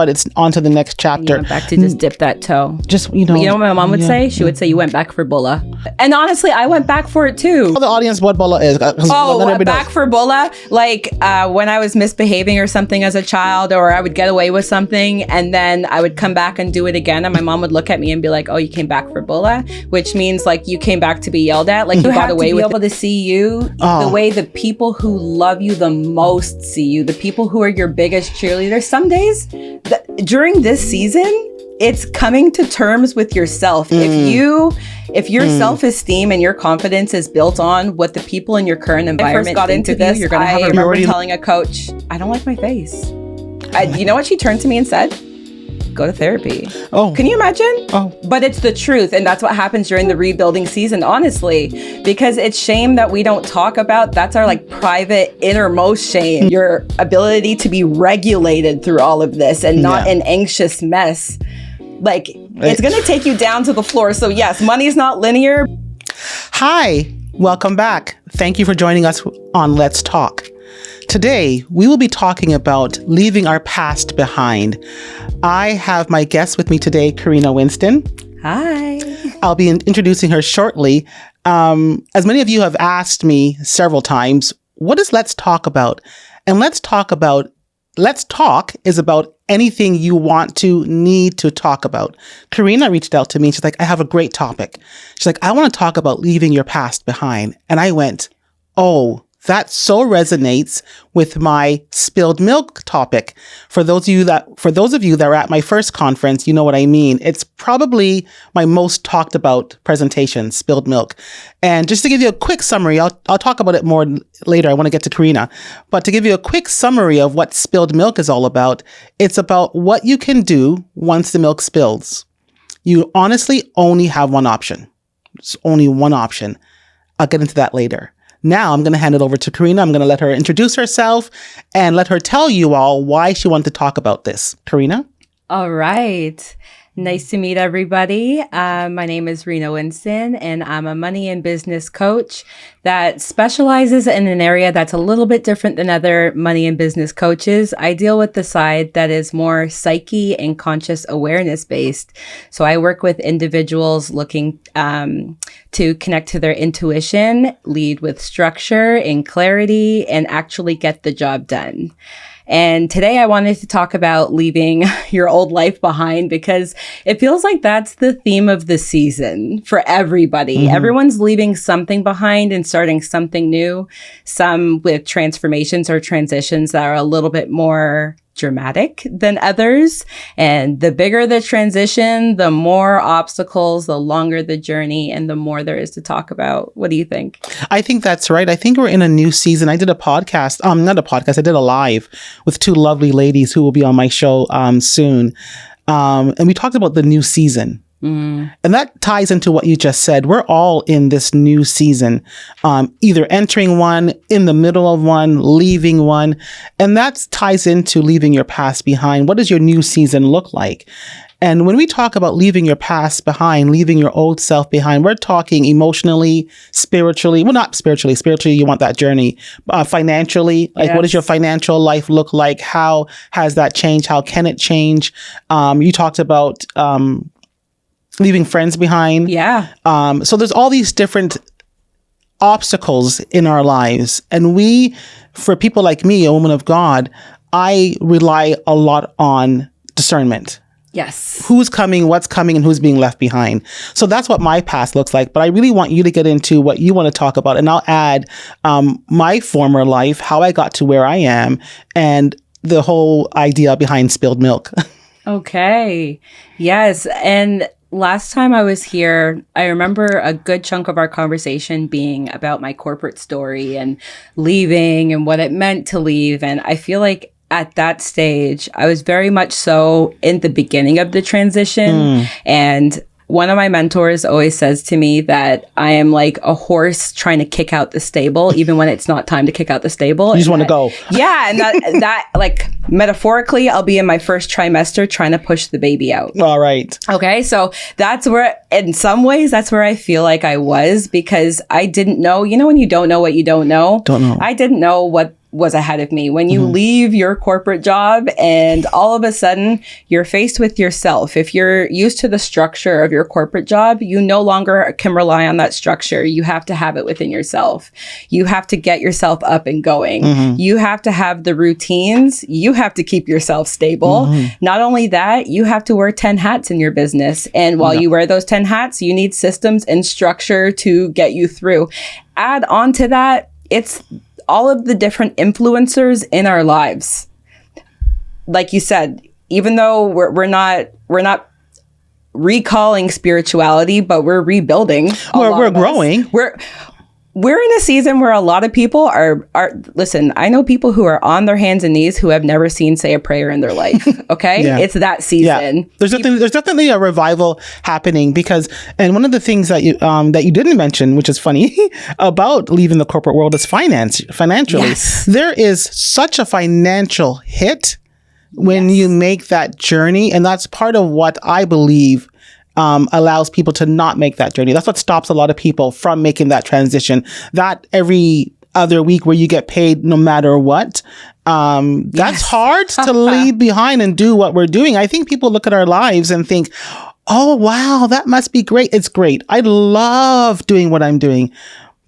but it's on to the next chapter. And you went back to just dip that toe. Just, You know what my mom would say? She would say, you went back for bulla. And honestly, I went back for it too. Tell the audience what bulla is. Back for bulla? Like when I was misbehaving or something as a child, or I would get away with something and then I would come back and do it again. And my mom would look at me and be like, oh, you came back for bulla? Which means like you came back to be yelled at. Like you got away with it. Able to see you the way the people who love you the most see you, the people who are your biggest cheerleaders. Some days during this season, it's coming to terms with yourself. If your self-esteem and your confidence is built on what the people in your current environment first got into this, you're gonna have. I remember telling a coach, I don't like my face. You know what she turned to me and said? Go to therapy. Oh, can you imagine? Oh, but it's the truth, and that's what happens during the rebuilding season, honestly, because it's shame that we don't talk about. That's our like private innermost shame. Your ability to be regulated through all of this and not an anxious mess. Like it's going to take you down to the floor. So yes, money's not linear. Hi, welcome back. Thank you for joining us on Let's Talk. Today, we will be talking about leaving our past behind. I have my guest with me today, Karina Winston. Hi. I'll be introducing her shortly. As many of you have asked me several times, what is Let's Talk about? And Let's Talk is about anything you need to talk about. Karina reached out to me and she's like, I have a great topic. She's like, I want to talk about leaving your past behind. And I went, oh, that so resonates with my spilled milk topic. For those of you that were at my first conference, you know what I mean. It's probably my most talked about presentation, spilled milk. And just to give you a quick summary, I'll talk about it more later. I want to get to Karina, but to give you a quick summary of what spilled milk is all about, it's about what you can do once the milk spills. You honestly only have one option. It's only one option. I'll get into that later. Now I'm going to hand it over to Karina. I'm going to let her introduce herself and let her tell you all why she wanted to talk about this. Karina? All right. Nice to meet everybody. My name is Rena Winston, and I'm a money and business coach that specializes in an area that's a little bit different than other money and business coaches. I deal with the side that is more psyche and conscious awareness based. So I work with individuals looking to connect to their intuition, lead with structure and clarity, and actually get the job done. And today I wanted to talk about leaving your old life behind because it feels like that's the theme of the season for everybody. Mm-hmm. Everyone's leaving something behind and starting something new, some with transformations or transitions that are a little bit more dramatic than others. And the bigger the transition, the more obstacles, the longer the journey, and the more there is to talk about. What do you think? I think that's right. I think we're in a new season. I did a podcast, I did a live with two lovely ladies who will be on my show soon. And we talked about the new season. Mm. And that ties into what you just said. We're all in this new season, either entering one, in the middle of one, leaving one. And that ties into leaving your past behind. What does your new season look like? And when we talk about leaving your past behind, leaving your old self behind, we're talking emotionally, spiritually. Well, not spiritually. Spiritually, you want that journey. Financially, like, yes. What does your financial life look like? How has that changed? How can it change? You talked about leaving friends behind. Yeah. So there's all these different obstacles in our lives. And for people like me, a woman of God, I rely a lot on discernment. Yes. Who's coming, what's coming, and who's being left behind. So that's what my past looks like. But I really want you to get into what you want to talk about. And I'll add my former life, how I got to where I am, and the whole idea behind spilled milk. Okay. Yes. And last time I was here, I remember a good chunk of our conversation being about my corporate story and leaving and what it meant to leave. And I feel like at that stage, I was very much so in the beginning of the transition. And one of my mentors always says to me that I am like a horse trying to kick out the stable, even when it's not time to kick out the stable. You just want to go. Yeah. And that like metaphorically, I'll be in my first trimester trying to push the baby out. All right. Okay. So that's where, in some ways, that's where I feel like I was, because I didn't know, when you don't know what you don't know. I didn't know what was ahead of me. When you leave your corporate job and all of a sudden you're faced with yourself, if you're used to the structure of your corporate job, you no longer can rely on that structure. You have to have it within yourself. You have to get yourself up and going. You have to have the routines. You have to keep yourself stable. Not only that, you have to wear 10 hats in your business. And while you wear those 10 hats, you need systems and structure to get you through. Add on to that, it's all of the different influencers in our lives. Like you said, even though we're not recalling spirituality, but we're rebuilding. We're growing. We're in a season where a lot of people are listen, I know people who are on their hands and knees who have never seen say a prayer in their life. Okay. It's that season. Yeah. There's definitely a revival happening because, and one of the things that you didn't mention, which is funny about leaving the corporate world, is financially. Yes. There is such a financial hit when you make that journey. And that's part of what I believe allows people to not make that journey. That's what stops a lot of people from making that transition. That every other week where you get paid no matter what, that's hard to leave behind and do what we're doing. I think people look at our lives and think, oh, wow, that must be great. It's great. I love doing what I'm doing.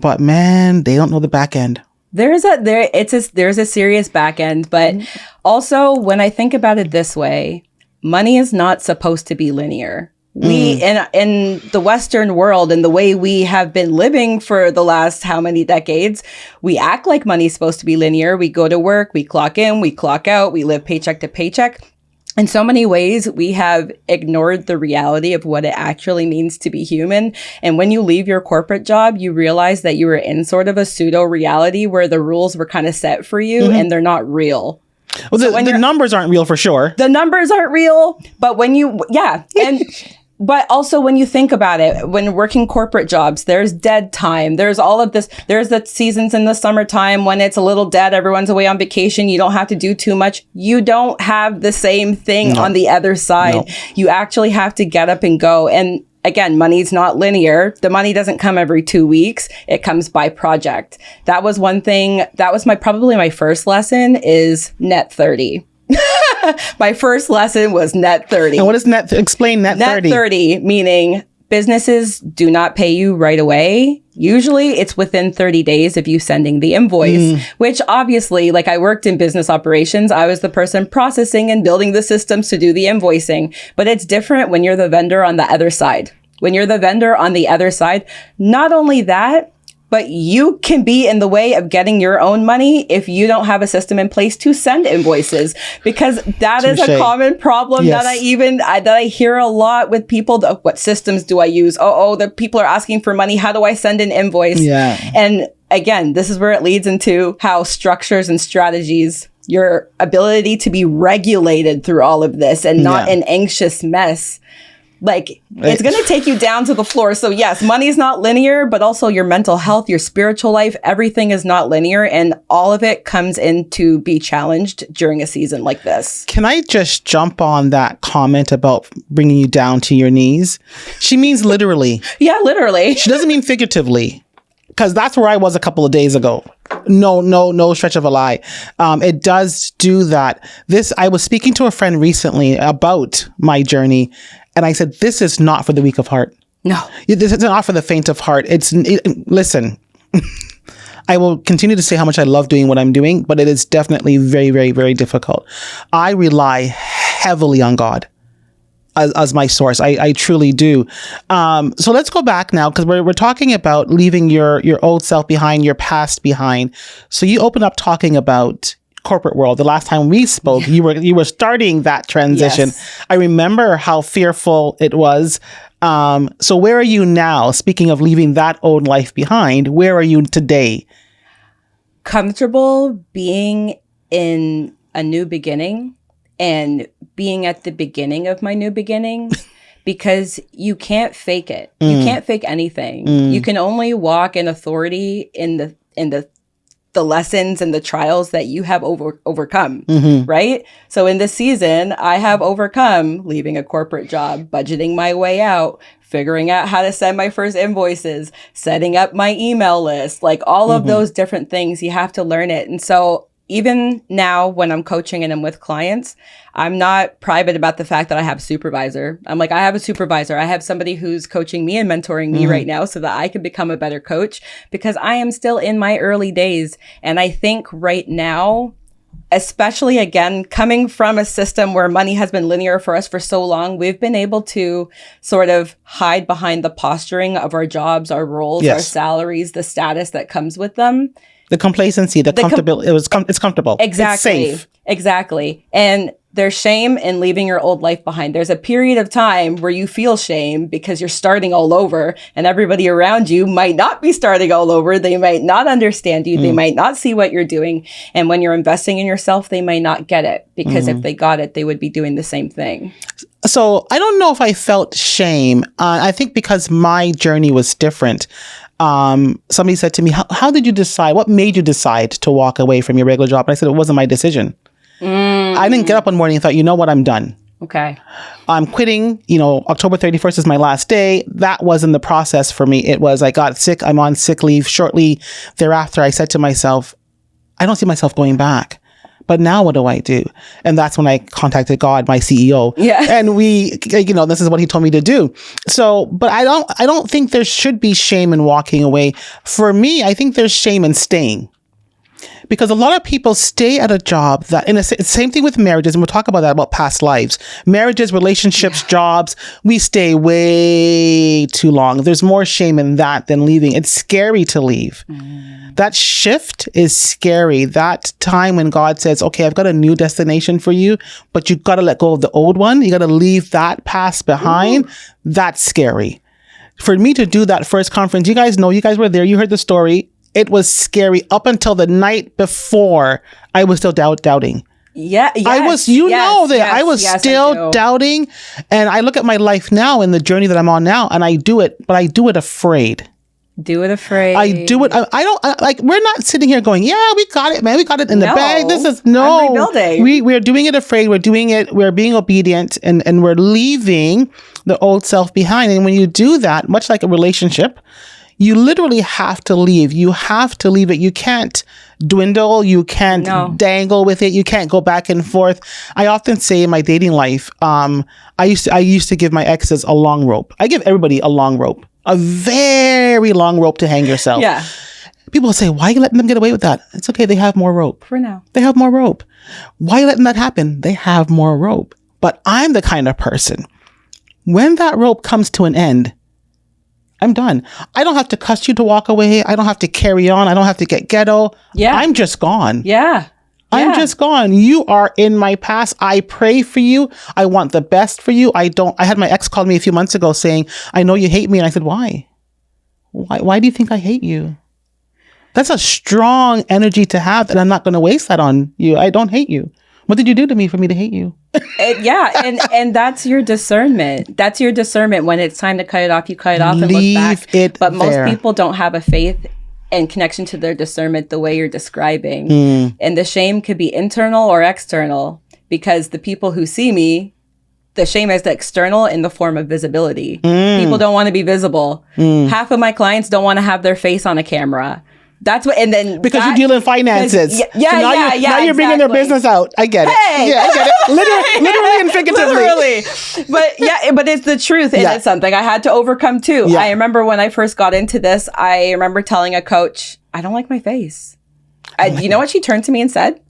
But man, they don't know the back end. There's a serious back end. But also, when I think about it this way, money is not supposed to be linear. We in the Western world and the way we have been living for the last how many decades, we act like money's supposed to be linear. We go to work, we clock in, we clock out, we live paycheck to paycheck. In so many ways, we have ignored the reality of what it actually means to be human. And when you leave your corporate job, you realize that you were in sort of a pseudo reality where the rules were kind of set for you and they're not real. Well, so the numbers aren't real for sure. The numbers aren't real, but but also when you think about it, when working corporate jobs, there's dead time. There's all of this. There's the seasons in the summertime when it's a little dead. Everyone's away on vacation. You don't have to do too much. You don't have the same thing on the other side. No. You actually have to get up and go. And again, money's not linear. The money doesn't come every 2 weeks. It comes by project. That was one thing. That was probably my first lesson is net 30. My first lesson was net 30. And what is explain net 30? Net 30, meaning businesses do not pay you right away. Usually it's within 30 days of you sending the invoice, which obviously, like I worked in business operations. I was the person processing and building the systems to do the invoicing. But it's different when you're the vendor on the other side. When you're the vendor on the other side, not only that, but you can be in the way of getting your own money if you don't have a system in place to send invoices, because that is a common problem that I hear a lot with people. What systems do I use? The people are asking for money. How do I send an invoice? Yeah. And again, this is where it leads into how structures and strategies, your ability to be regulated through all of this and not an anxious mess. Like, it's going to take you down to the floor. So yes, money is not linear, but also your mental health, your spiritual life, everything is not linear. And all of it comes in to be challenged during a season like this. Can I just jump on that comment about bringing you down to your knees? She means literally. Yeah, literally. She doesn't mean figuratively. Because that's where I was a couple of days ago. No stretch of a lie. It does do that. I was speaking to a friend recently about my journey. And I said, this is not for the weak of heart. No. This is not for the faint of heart. Listen, I will continue to say how much I love doing what I'm doing, but it is definitely very, very, very difficult. I rely heavily on God as my source. I truly do. So let's go back now, because we're talking about leaving your old self behind, your past behind. So you open up talking about corporate world. The last time we spoke, you were starting that transition. Yes. I remember how fearful it was. So where are you now? Speaking of leaving that old life behind, where are you today? Comfortable being in a new beginning and being at the beginning of my new beginning. Because you can't fake it. You can't fake anything. You can only walk in authority in the lessons and the trials that you have overcome, right? So in this season, I have overcome leaving a corporate job, budgeting my way out, figuring out how to send my first invoices, setting up my email list, like all of those different things. You have to learn it. And so even now when I'm coaching and I'm with clients, I'm not private about the fact that I have a supervisor. I'm like, I have a supervisor. I have somebody who's coaching me and mentoring me right now so that I can become a better coach, because I am still in my early days. And I think right now, especially again, coming from a system where money has been linear for us for so long, we've been able to sort of hide behind the posturing of our jobs, our roles, our salaries, the status that comes with them. The complacency, the comfortability, it's comfortable. Exactly. It's safe. Exactly. And there's shame in leaving your old life behind. There's a period of time where you feel shame because you're starting all over, and everybody around you might not be starting all over. They might not understand you. They might not see what you're doing. And when you're investing in yourself, they may not get it, because if they got it, they would be doing the same thing. So I don't know if I felt shame. I think because my journey was different. Somebody said to me, how did you decide? What made you decide to walk away from your regular job? And I said, it wasn't my decision. I didn't get up one morning and thought, you know what, I'm done. Okay. I'm quitting. October 31st is my last day. That wasn't the process for me. It was, I got sick. I'm on sick leave. Shortly thereafter, I said to myself, I don't see myself going back. But now what do I do? And that's when I contacted God, my CEO. Yeah. And this is what he told me to do. So, but I don't think there should be shame in walking away. For me, I think there's shame in staying. Because a lot of people stay at a job that, same thing with marriages, and we'll talk about that, about past lives. Marriages, relationships, jobs, we stay way too long. There's more shame in that than leaving. It's scary to leave. That shift is scary. That time when God says, okay, I've got a new destination for you, but you got to let go of the old one. You got to leave that past behind. That's scary. For me to do that first conference, you guys were there. You heard the story. It was scary up until the night before. I was still doubting. Yeah. Yes, I was, I was still doubting. And I look at my life now and the journey that I'm on now, and I do it, but I do it afraid. Do it afraid. I do it. We're not sitting here going, yeah, we got it, man. We got it in the bag. I'm rebuilding. We're doing it afraid. We're doing it. We're being obedient, and we're leaving the old self behind. And when you do that, much like a relationship, you literally have to leave. You have to leave it. You can't dwindle. You can't dangle with it. You can't go back and forth. I often say in my dating life, I used to give my exes a long rope. I give everybody a long rope, a very long rope to hang yourself. Yeah. People say, why are you letting them get away with that? It's okay. They have more rope. For now. They have more rope. Why are you letting that happen? They have more rope. But I'm the kind of person, when that rope comes to an end, I'm done. I don't have to cuss you to walk away. I don't have to carry on. I don't have to get ghetto. Yeah. I'm just gone. Yeah. I'm just gone. You are in my past. I pray for you. I want the best for you. I had my ex call me a few months ago saying, I know you hate me. And I said, why? Why do you think I hate you? That's a strong energy to have, and I'm not going to waste that on you. I don't hate you. What did you do to me for me to hate you? And that's your discernment. That's your discernment. When it's time to cut it off, you cut it off and Leave look back. it but most there. people don't have a faith and connection to their discernment the way you're describing. And the shame could be internal or external, because the people who see me, the shame is the external in the form of visibility. People don't want to be visible. Half of my clients don't want to have their face on a camera. That's what, and then because you deal in finances. Now you're bringing their business out. I get it. Hey. Yeah, I get it. Literally and figuratively. But it's the truth, and it's something I had to overcome too. Yeah. I remember when I first got into this, I remember telling a coach, I don't like my face. You know what she turned to me and said?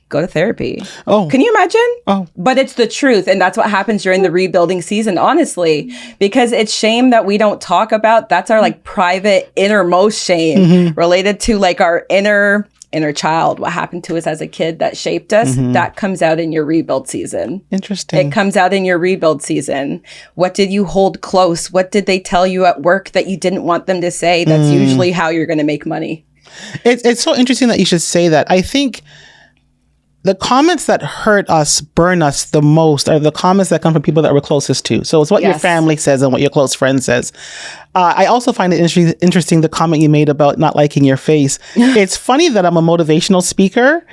Go to therapy. Oh. Can you imagine? Oh. But it's the truth. And that's what happens during the rebuilding season, honestly, because it's shame that we don't talk about. That's our private innermost shame related to our inner child, what happened to us as a kid that shaped us. That comes out in your rebuild season. Interesting. It comes out in your rebuild season. What did you hold close? What did they tell you at work that you didn't want them to say? That's usually how you're going to make money. It's so interesting that you should say that. I think the comments that hurt us, burn us the most are the comments that come from people that we're closest to. So it's what your family says and what your close friend says. I also find it interesting the comment you made about not liking your face. It's funny that I'm a motivational speaker,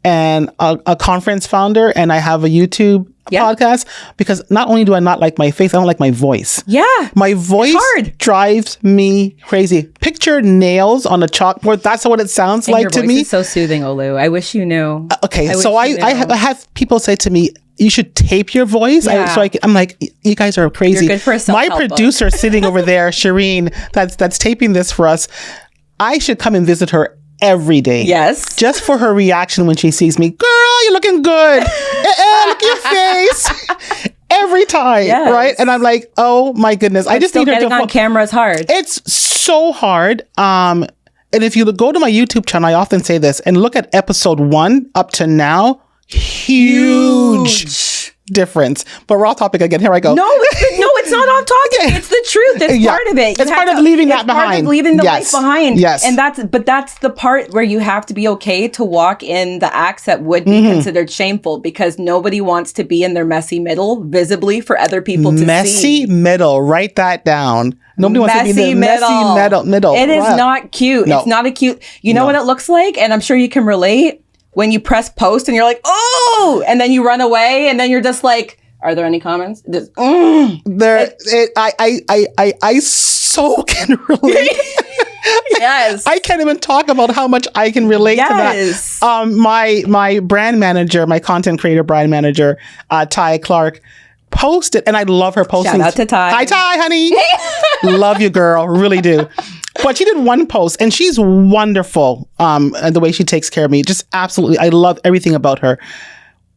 and a conference founder, and I have a YouTube podcast, because not only do I not like my face, I don't like my voice. Yeah. My voice drives me crazy. Picture nails on a chalkboard. That's what it sounds like to me. Your voice is so soothing, Olu. I wish you knew. Okay, so I have people say to me, you should tape your voice. Yeah. I'm like, you guys are crazy. You're good for a My self-help producer sitting over there, Shireen, that's taping this for us. I should come and visit her every day. Yes. Just for her reaction when she sees me. Girl, you're looking good. Look at your face. Every time. Yes. Right? And I'm like, oh my goodness. I just need her to getting on camera is hard. It's so hard. And if you go to my YouTube channel, I often say this, and look at episode 1 up to now, huge difference. But we're off topic again. Here I go. No, it's not off topic. It's the truth. It's part of it. It's part of leaving that behind. Part of leaving the life behind. Yes. And that's the part where you have to be okay to walk in the acts that would be considered shameful, because nobody wants to be in their messy middle visibly for other people to see. Messy middle. Write that down. Nobody wants to be in the messy middle. It is not cute. No. It's not a cute. You know what it looks like? And I'm sure you can relate. When you press post and you're like, oh, and then you run away, and then you're just like, are there any comments? Just, I so can relate. Yes. I can't even talk about how much I can relate to that. My brand manager, my content creator brand manager, Ty Clark, posted, and I love her posting. Shout out to Ty. Hi, Ty, honey. Love you, girl. Really do. But she did one post, and she's wonderful. And the way she takes care of me, just absolutely. I love everything about her,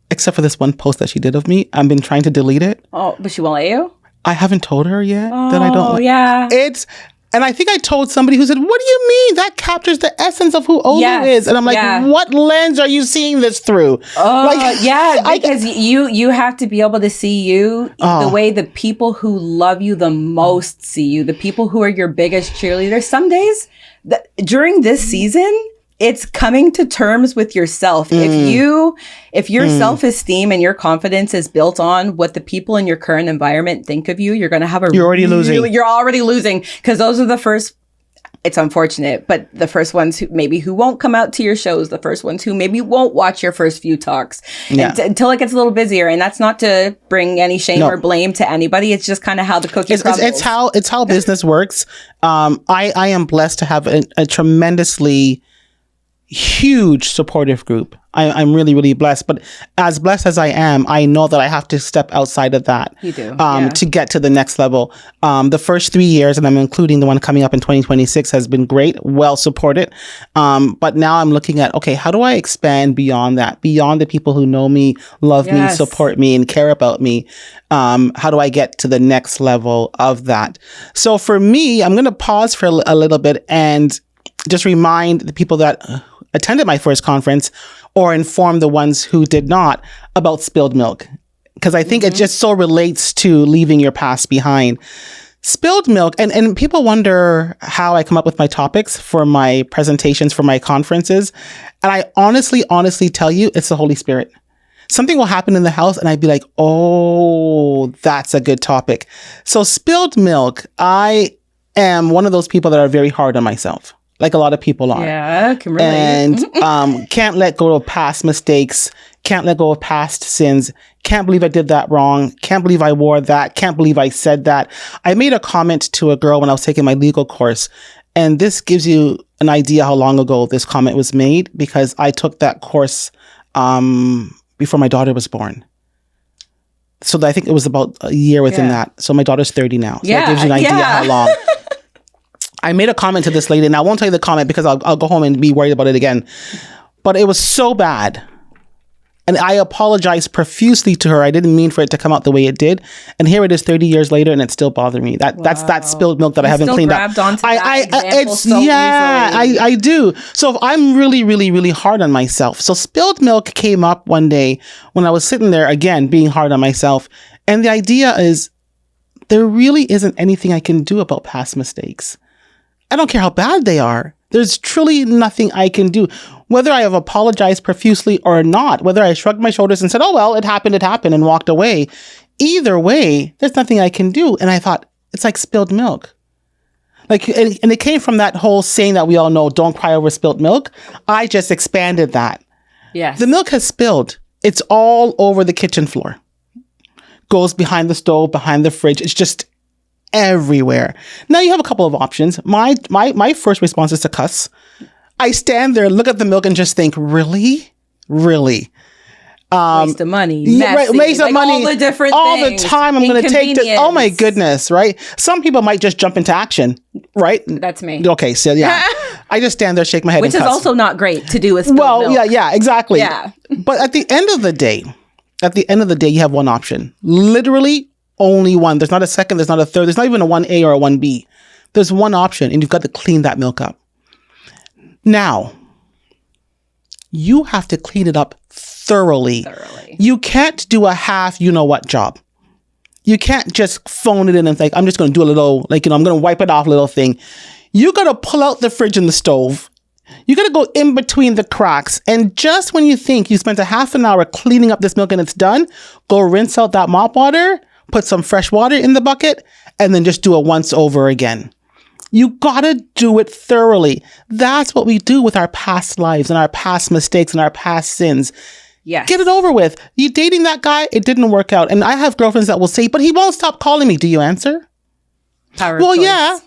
except for this one post that she did of me. I've been trying to delete it. Oh, but she won't let you? I haven't told her yet that I don't. Oh, yeah. And I think I told somebody who said, what do you mean? That captures the essence of who Olu is. And I'm like, what lens are you seeing this through? Oh, because you have to be able to see you the way the people who love you the most see you, the people who are your biggest cheerleaders. Some days during this season, it's coming to terms with yourself. If your self-esteem and your confidence is built on what the people in your current environment think of you, you're going to have You're already losing. You're already losing, because those are the first. It's unfortunate, but the first ones who won't come out to your shows, the first ones who maybe won't watch your first few talks until it gets a little busier. And that's not to bring any shame or blame to anybody. It's just kind of how the cookie crumbles. It's how business works. I am blessed to have a tremendously huge supportive group. I'm really, really blessed. But as blessed as I am, I know that I have to step outside of that. You do. To get to the next level. The first 3 years, and I'm including the one coming up in 2026, has been great, well supported. But now I'm looking at, okay, how do I expand beyond that? Beyond the people who know me, love me, support me, and care about me. How do I get to the next level of that? So for me, I'm going to pause for a little bit and just remind the people that attended my first conference, or inform the ones who did not, about spilled milk. Because I think it just so relates to leaving your past behind. Spilled milk, and people wonder how I come up with my topics for my presentations, for my conferences. And I honestly tell you, it's the Holy Spirit. Something will happen in the house and I'd be like, oh, that's a good topic. So spilled milk, I am one of those people that are very hard on myself. Like a lot of people are. Yeah, can relate. And can't let go of past mistakes, can't let go of past sins, can't believe I did that wrong, can't believe I wore that, can't believe I said that. I made a comment to a girl when I was taking my legal course, and this gives you an idea how long ago this comment was made, because I took that course before my daughter was born. So I think it was about a year within that. So my daughter's 30 now. So that gives you an idea how long. I made a comment to this lady, and I won't tell you the comment because I'll go home and be worried about it again. But it was so bad. And I apologized profusely to her. I didn't mean for it to come out the way it did. And here it is 30 years later, and it's still bothering me. That's that spilled milk that I haven't cleaned up. I do. So I'm really, really, really hard on myself. So spilled milk came up one day when I was sitting there, again, being hard on myself. And the idea is, there really isn't anything I can do about past mistakes. I don't care how bad they are. There's truly nothing I can do. Whether I have apologized profusely or not, whether I shrugged my shoulders and said, oh, well, it happened, and walked away. Either way, there's nothing I can do. And I thought, it's like spilled milk. And it came from that whole saying that we all know, don't cry over spilled milk. I just expanded that. Yes. The milk has spilled. It's all over the kitchen floor. Goes behind the stove, behind the fridge. It's just everywhere. Now you have a couple of options. My first response is to cuss. I stand there, look at the milk and just think, really? Really? Waste of money. Yeah, right, waste of money. All the different all things. the time I'm going to take this. Oh my goodness, right? Some people might just jump into action, right? That's me. Okay, so yeah. I just stand there, shake my head, Which and is cuss. also not great to do with spilled milk. Yeah, exactly. Yeah. But at the end of the day, you have one option. Literally only one. There's not a second, there's not a third, there's not even a 1A or a 1B. There's one option, and you've got to clean that milk up. Now, you have to clean it up thoroughly. You can't do a half you-know-what job. You can't just phone it in and think, I'm just going to do a little, I'm going to wipe it off little thing. You got to pull out the fridge and the stove. You got to go in between the cracks. And just when you think you spent a half an hour cleaning up this milk and it's done, go rinse out that mop water, put some fresh water in the bucket, and then just do it once over again. You got to do it thoroughly. That's what we do with our past lives and our past mistakes and our past sins. Yes. Get it over with. You dating that guy, it didn't work out. And I have girlfriends that will say, but he won't stop calling me. Do you answer? Well, yeah.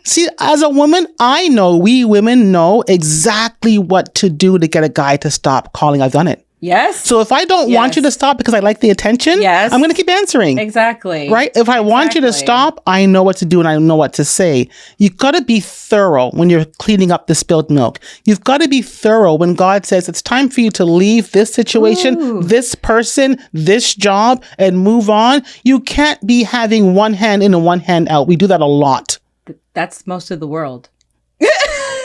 See, as a woman, I know we women know exactly what to do to get a guy to stop calling. I've done it. Yes. So if I don't want you to stop because I like the attention, I'm going to keep answering. Exactly. Right? If I want you to stop, I know what to do and I know what to say. You've got to be thorough when you're cleaning up the spilled milk. You've got to be thorough when God says it's time for you to leave this situation, this person, this job, and move on. You can't be having one hand in and one hand out. We do that a lot. That's most of the world.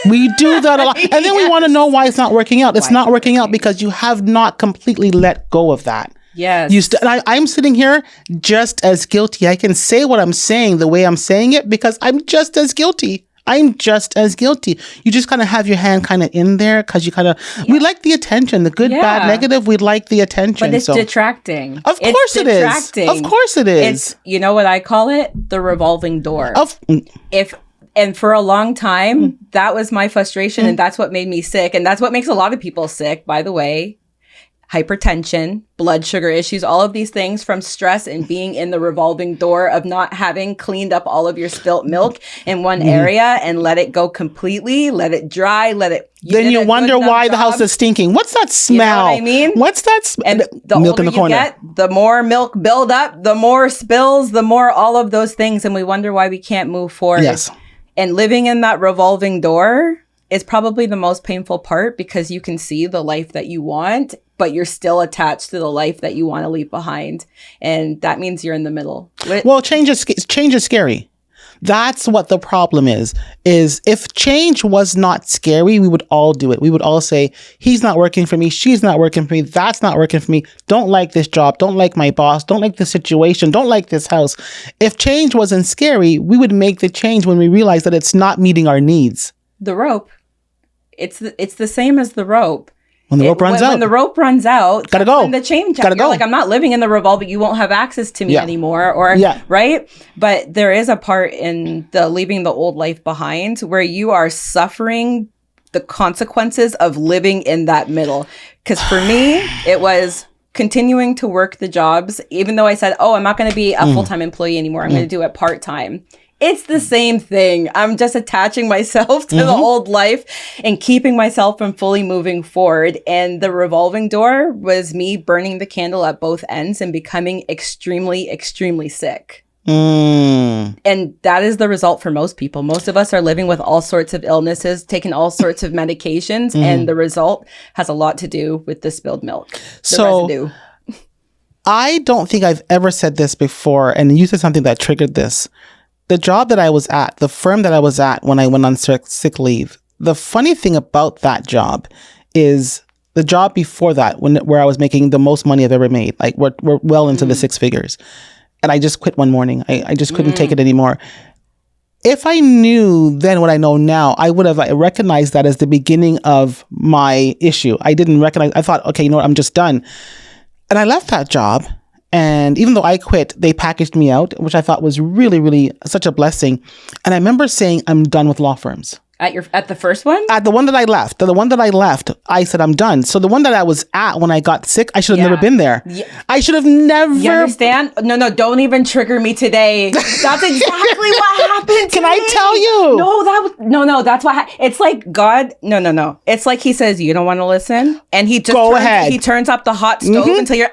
We do that a lot. And then we want to know why it's not working out. It's not working out because you have not completely let go of that. Yes. I'm sitting here just as guilty. I can say what I'm saying the way I'm saying it because I'm just as guilty. I'm just as guilty. You just kind of have your hand kind of in there because you kind of, we like the attention, the good, bad, negative. We like the attention. But it's detracting. Of course it is. Of course it is. It's, you know what I call it? The revolving door. And for a long time, that was my frustration and that's what made me sick. And that's what makes a lot of people sick, by the way. Hypertension, blood sugar issues, all of these things from stress and being in the revolving door of not having cleaned up all of your spilt milk in one area and let it go completely, let it dry, then you wonder why the house is stinking. What's that smell? You know what I mean? What's that smell? And the milk older in the you corner. get, the more milk build up, the more spills, the more all of those things. And we wonder why we can't move forward. Yes. And living in that revolving door is probably the most painful part because you can see the life that you want, but you're still attached to the life that you want to leave behind. And that means you're in the middle. Well, change is scary. That's what the problem is if change was not scary, we would all do it. We would all say, he's not working for me. She's not working for me. That's not working for me. Don't like this job. Don't like my boss. Don't like the situation. Don't like this house. If change wasn't scary, we would make the change when we realize that it's not meeting our needs. The rope. It's the same as the rope. When the rope runs out. When the rope runs out, gotta go. When the change Gotta go. Like, I'm not living in the revolving, you won't have access to me anymore. Right? But there is a part in the leaving the old life behind where you are suffering the consequences of living in that middle. Because for me, it was continuing to work the jobs, even though I said, I'm not going to be a full-time employee anymore. I'm going to do it part-time. It's the same thing. I'm just attaching myself to the old life and keeping myself from fully moving forward. And the revolving door was me burning the candle at both ends and becoming extremely, extremely sick. And that is the result for most people. Most of us are living with all sorts of illnesses, taking all sorts of medications, and the result has a lot to do with the spilled milk. Residue. I don't think I've ever said this before, and you said something that triggered this. The job that I was at, the firm that I was at when I went on sick leave, the funny thing about that job is the job before that, where I was making the most money I've ever made, like we're well into the six figures. And I just quit one morning. I just couldn't take it anymore. If I knew then what I know now, I would have recognized that as the beginning of my issue. I didn't recognize, I thought, okay, you know what, I'm just done. And I left that job. And even though I quit, they packaged me out, which I thought was really, really such a blessing. And I remember saying, I'm done with law firms. At the first one? At the one that I left, I said, I'm done. So the one that I was at when I got sick, I should have never been there. Yeah. I should have never. You understand? No, don't even trigger me today. That's exactly what happened to Can me. I tell you? No, that's what it's like God. No. It's like he says, you don't want to listen. And he just ahead. He turns up the hot stove until you're,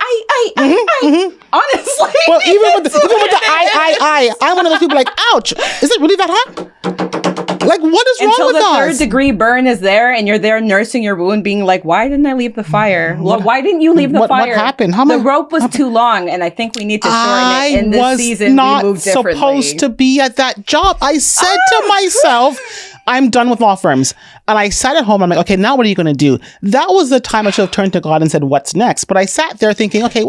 honestly. Well, even with the I'm one of those people like, ouch, is it really that hot? Like, what is wrong with us? Until the third degree burn is there and you're there nursing your wound being like, why didn't I leave the fire? Why didn't you leave the fire? What happened? The rope was too long and I think we need to shorten it. In this season, we moved differently. I was not supposed to be at that job. I said to myself, I'm done with law firms. And I sat at home. I'm like, okay, now what are you going to do? That was the time I should have turned to God and said, what's next? But I sat there thinking, okay,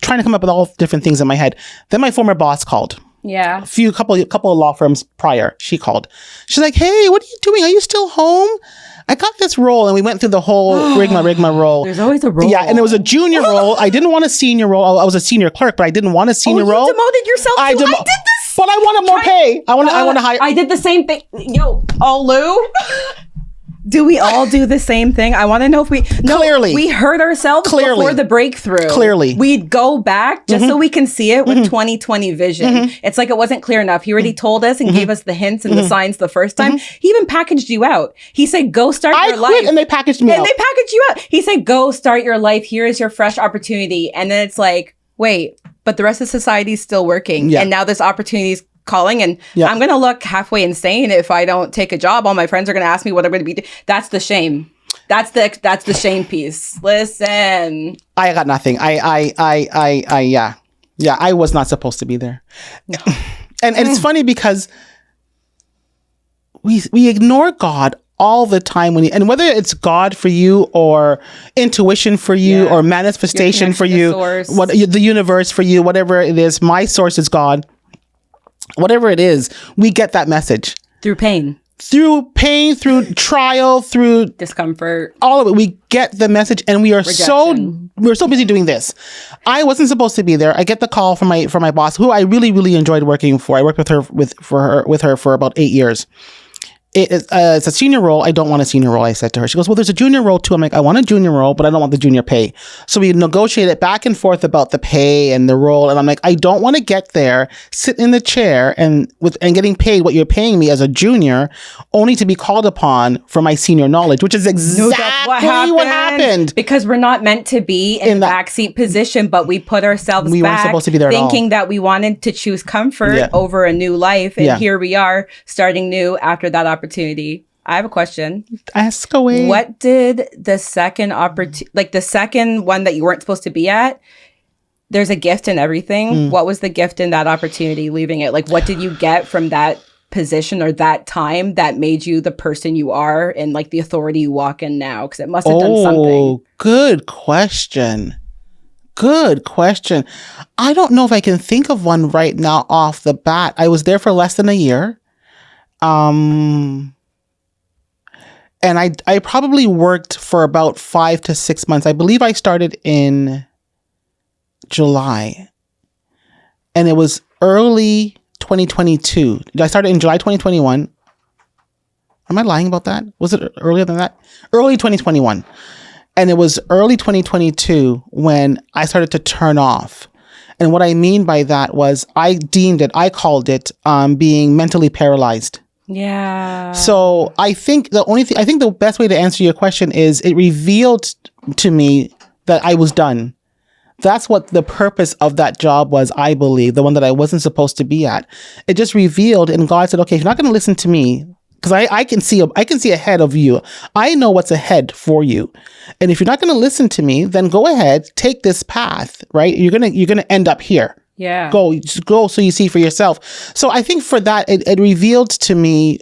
trying to come up with all different things in my head. Then my former boss called. Yeah. Couple of law firms prior, she called. She's like, hey, what are you doing? Are you still home? I got this role. And we went through the whole rigma role. There's always a role. Yeah. And it was a junior role. I didn't want a senior role. I was a senior clerk, but I didn't want a senior role. You demoted yourself too. I did this. But I wanted more pay. I want to hire. I did the same thing. Yo, Lou. Do we all do the same thing? I want to know if Clearly. We hurt ourselves before the breakthrough. Clearly. We'd go back just so we can see it with 2020 vision. It's like it wasn't clear enough. He already told us and gave us the hints and the signs the first time. He even packaged you out. He said, go start your life. And they packaged me out. And they packaged you out. He said, go start your life. Here is your fresh opportunity. And then it's like, wait, but the rest of society is still working. Yeah. And now this opportunity is calling and I'm going to look halfway insane if I don't take a job. All my friends are going to ask me what I'm going to be doing. That's the shame. That's the shame piece. Listen. I got nothing. I was not supposed to be there. No. And it's funny because we ignore God all the time and whether it's God for you or intuition for you or manifestation for you, the universe for you, whatever it is, my source is God. Whatever it is, we get that message. Through pain, through trial, through discomfort, all of it. We get the message and we're so busy doing this. I wasn't supposed to be there. I get the call from my boss, who I really, really enjoyed working for. I worked with her for about 8 years. It's a senior role. I don't want a senior role, I said to her. She goes, well, there's a junior role too. I'm like, I want a junior role, but I don't want the junior pay. So we negotiated back and forth about the pay and the role. And I'm like, I don't want to get there, sit in the chair and getting paid what you're paying me as a junior, only to be called upon for my senior knowledge, which is exactly what happened. Because we're not meant to be in the backseat position, but we put ourselves we weren't supposed to be there thinking that we wanted to choose comfort over a new life. And here we are starting new after that opportunity. I have a question. Ask away. What did the second the second one that you weren't supposed to be at? There's a gift in everything. What was the gift in that opportunity, leaving it? Like, what did you get from that position or that time that made you the person you are and like the authority you walk in now? Because it must have done something. Good question. I don't know if I can think of one right now off the bat. I was there for less than a year. And I probably worked for about 5 to 6 months. I believe I started in July and it was early 2022. I started in July 2021. Am I lying about that? Was it earlier than that? Early 2021. And it was early 2022 when I started to turn off. And what I mean by that was I called it being mentally paralyzed. Yeah. So I think the best way to answer your question is it revealed to me that I was done. That's what the purpose of that job was, I believe, the one that I wasn't supposed to be at. It just revealed, and God said, okay, if you're not going to listen to me, because I can see ahead of you. I know what's ahead for you. And if you're not going to listen to me, then go ahead, take this path, right? You're going to end up here. Yeah. Go so you see for yourself. So I think for that, it revealed to me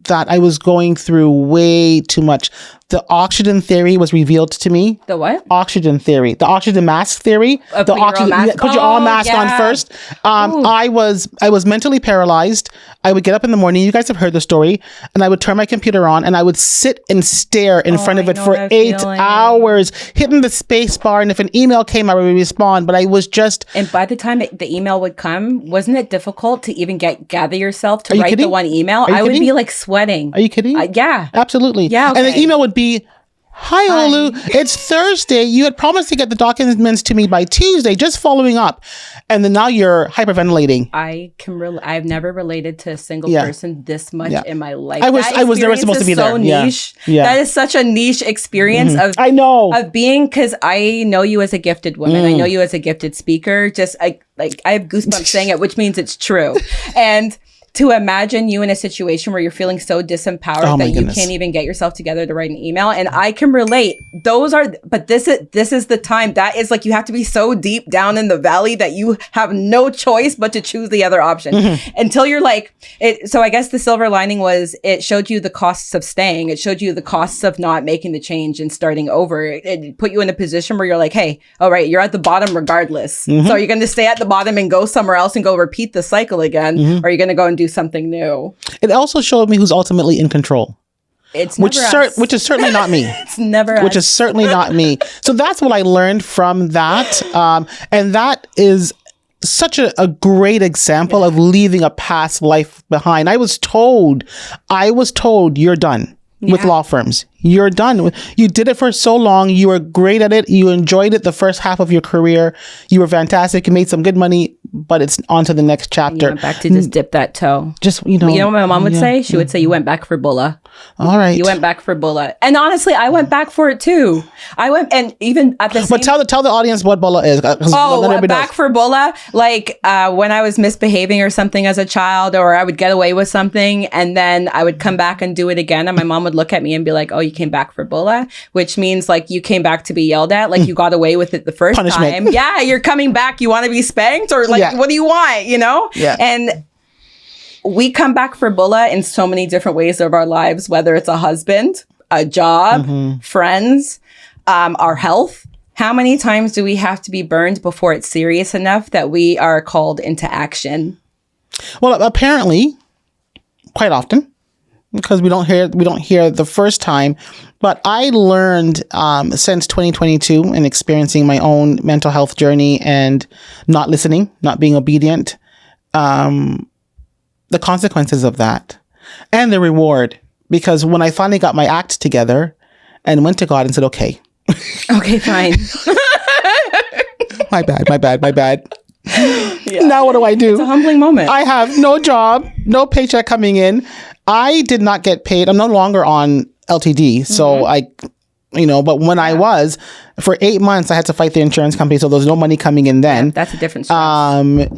that I was going through way too much. The oxygen theory was revealed to me. The what? Oxygen theory. The oxygen mask theory. Put your all mask on first. I was mentally paralyzed. I would get up in the morning. You guys have heard the story. And I would turn my computer on and I would sit and stare in front of it for 8 hours, hitting the space bar. And if an email came, I would respond. But I was just... And by the time the email would come, wasn't it difficult to even gather yourself to write the one email? I would be like sweating sweating. Are you kidding? Yeah. Absolutely. Yeah, And the okay. email would be, Hi, Olu. It's Thursday. You had promised to get the documents to me by Tuesday, just following up. And then now you're hyperventilating. I've never related to a single Yeah. person this much Yeah. in my life. I was never supposed to be so there. Yeah. niche. Yeah. That is such a niche experience of I know. of being, because I know you as a gifted woman. I know you as a gifted speaker. Just I have goosebumps saying it, which means it's true. And to imagine you in a situation where you're feeling so disempowered that you can't even get yourself together to write an email. And I can relate. But this is the time that is like, you have to be so deep down in the valley that you have no choice but to choose the other option until you're like it. So I guess the silver lining was it showed you the costs of staying. It showed you the costs of not making the change and starting over. It put you in a position where you're like, hey, all right, you're at the bottom regardless. So are you going to stay at the bottom and go somewhere else and go repeat the cycle again? Or are you going to go and do something new? It also showed me who's ultimately in control. It's which is certainly not me. It's never which is certainly not me. So that's what I learned from that. And that is such a great example of leaving a past life behind. I was told you're done with law firms. You're done. You did it for so long. You were great at it. You enjoyed it the first half of your career. You were fantastic. You made some good money, but it's on to the next chapter. You went back to just dip that toe. Just, you know what my mom would say? She would say, you went back for bulla. All right. You went back for bulla. And honestly, I went back for it too. I went, and even at the same... But tell the audience what bulla is. Back for bulla? Like when I was misbehaving or something as a child, or I would get away with something, and then I would come back and do it again, and my mom would look at me and be like, oh, you came back for bulla? Which means like you came back to be yelled at, like you got away with it the first time. Yeah, you're coming back. You want to be spanked? Or like, what do you want? You know? Yeah. And we come back for bulla in so many different ways of our lives, whether it's a husband, a job, friends, our health. How many times do we have to be burned before it's serious enough that we are called into action? Well, apparently, quite often, because we don't hear the first time. But I learned since 2022 and experiencing my own mental health journey and not listening, not being obedient, the consequences of that and the reward. Because when I finally got my act together and went to God and said, okay, fine. my bad. Yeah. Now what do I do? It's a humbling moment. I have no job, no paycheck coming in. I did not get paid. I'm no longer on LTD. So but when I was, for 8 months, I had to fight the insurance company. So there was no money coming in then. Yeah, that's a different stress.